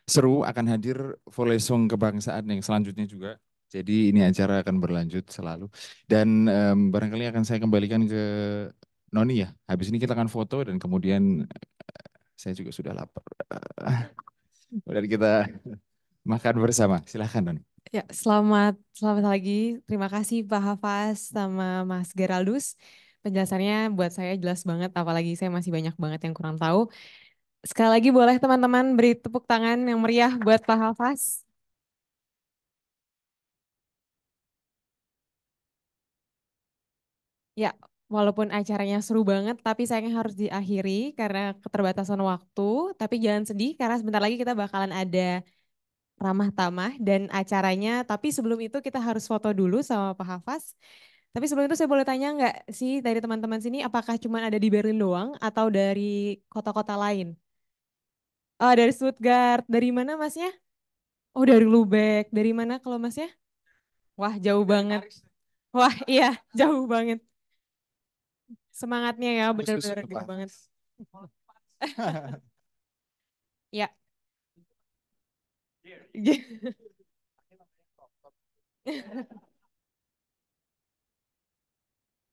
seru. Akan hadir Volesung Kebangsaan yang selanjutnya juga. Jadi ini acara akan berlanjut selalu. Dan barangkali akan saya kembalikan ke Noni ya. Habis ini kita akan foto dan kemudian saya juga sudah lapar. Dan kita makan bersama. Silahkan Noni. Ya, selamat lagi. Terima kasih Pak Hafaz sama Mas Geraldus. Penjelasannya buat saya jelas banget, apalagi saya masih banyak banget yang kurang tahu. Sekali lagi boleh teman-teman beri tepuk tangan yang meriah buat Pak Hafaz. Ya, walaupun acaranya seru banget, tapi sayangnya harus diakhiri karena keterbatasan waktu. Tapi jangan sedih karena sebentar lagi kita bakalan ada ramah tamah dan acaranya. Tapi sebelum itu kita harus foto dulu sama Pak Hafaz. Tapi sebelum itu saya boleh tanya nggak sih dari teman-teman sini apakah cuma ada di Berlin doang atau dari kota-kota lain? Oh, dari Stuttgart. Dari mana masnya? Oh, dari Lubek. Dari mana kalau masnya? Wah, jauh banget. Wah, iya, jauh banget. Semangatnya ya, benar-benar gitu banget. Ya.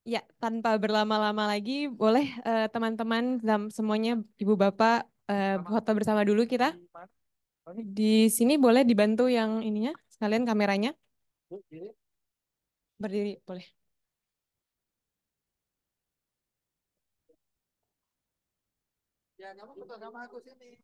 Ya, tanpa berlama-lama lagi, boleh teman-teman semuanya, Ibu Bapak, foto bersama dulu kita. Di sini boleh dibantu yang ininya, sekalian kameranya. Berdiri, boleh. Ya, kamu foto sama aku sini.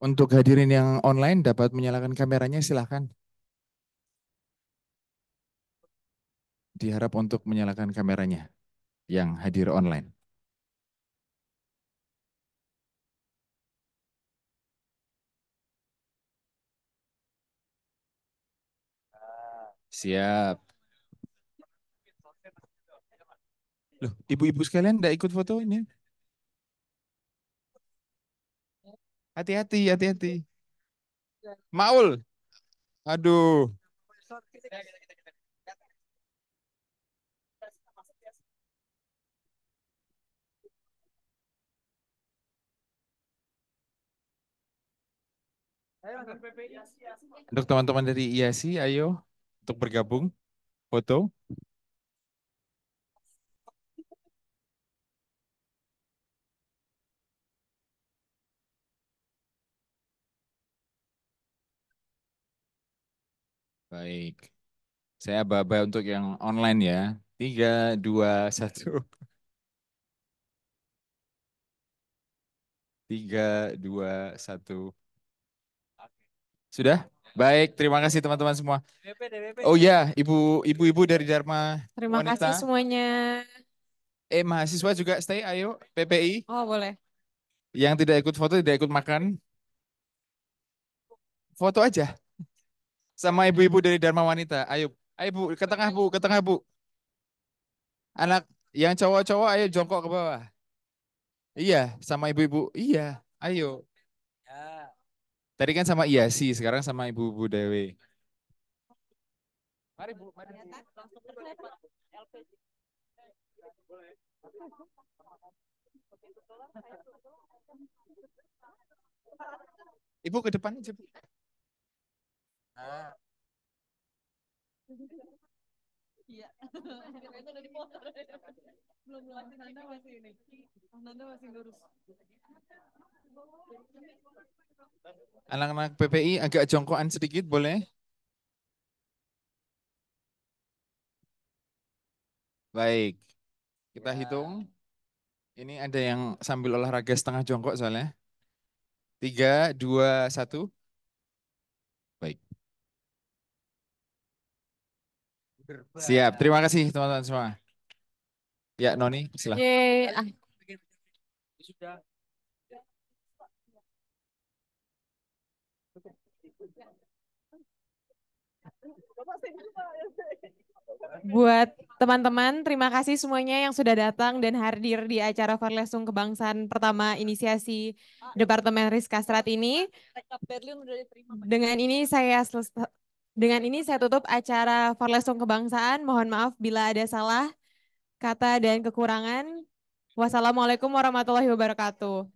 Untuk hadirin yang online dapat menyalakan kameranya silahkan. diharap untuk menyalakan kameranya yang hadir online. Siap. Loh, ibu-ibu sekalian enggak ikut foto ini? Hati-hati, hati-hati. Maul. Aduh. Untuk teman-teman dari IASI, ayo untuk bergabung foto. Baik. Saya aba-aba untuk yang online ya. 3, 2, 1. 3, 2, 1. Sudah? Baik, terima kasih teman-teman semua. Oh ya, ibu-ibu dari Dharma Terima Wanita. kasih semuanya. Mahasiswa juga stay, ayo. PPI. Oh, boleh. Yang tidak ikut foto, tidak ikut makan. Foto aja. Sama ibu-ibu dari Dharma Wanita. Ayo, ayo Bu, ke tengah Bu, ke tengah Bu. Anak yang cowok-cowok ayo jongkok ke bawah. Iya, sama ibu-ibu. Iya, ayo. Tadi kan sama Iyasi, sekarang sama ibu-ibu Dewi. Mari Bu, mari Bu. Ibu ke depan aja, Bu. Iya. Itu udah dipoto. Belum Nanda masih ini. Nanda masih lurus. Anak-anak PPI agak jongkokan sedikit boleh? Baik. Kita hitung. Ini ada yang sambil olahraga setengah jongkok soalnya. 3, 2, 1. Baik. Siap. Terima kasih teman-teman semua. Ya, Noni, silahkan. Yeay. Sudah. Buat teman-teman, terima kasih semuanya yang sudah datang dan hadir di acara Farlesung Kebangsaan pertama inisiasi Departemen Rizkastrat ini. Dengan ini saya tutup acara Farlesung Kebangsaan. Mohon maaf bila ada salah kata dan kekurangan. Wassalamualaikum warahmatullahi wabarakatuh.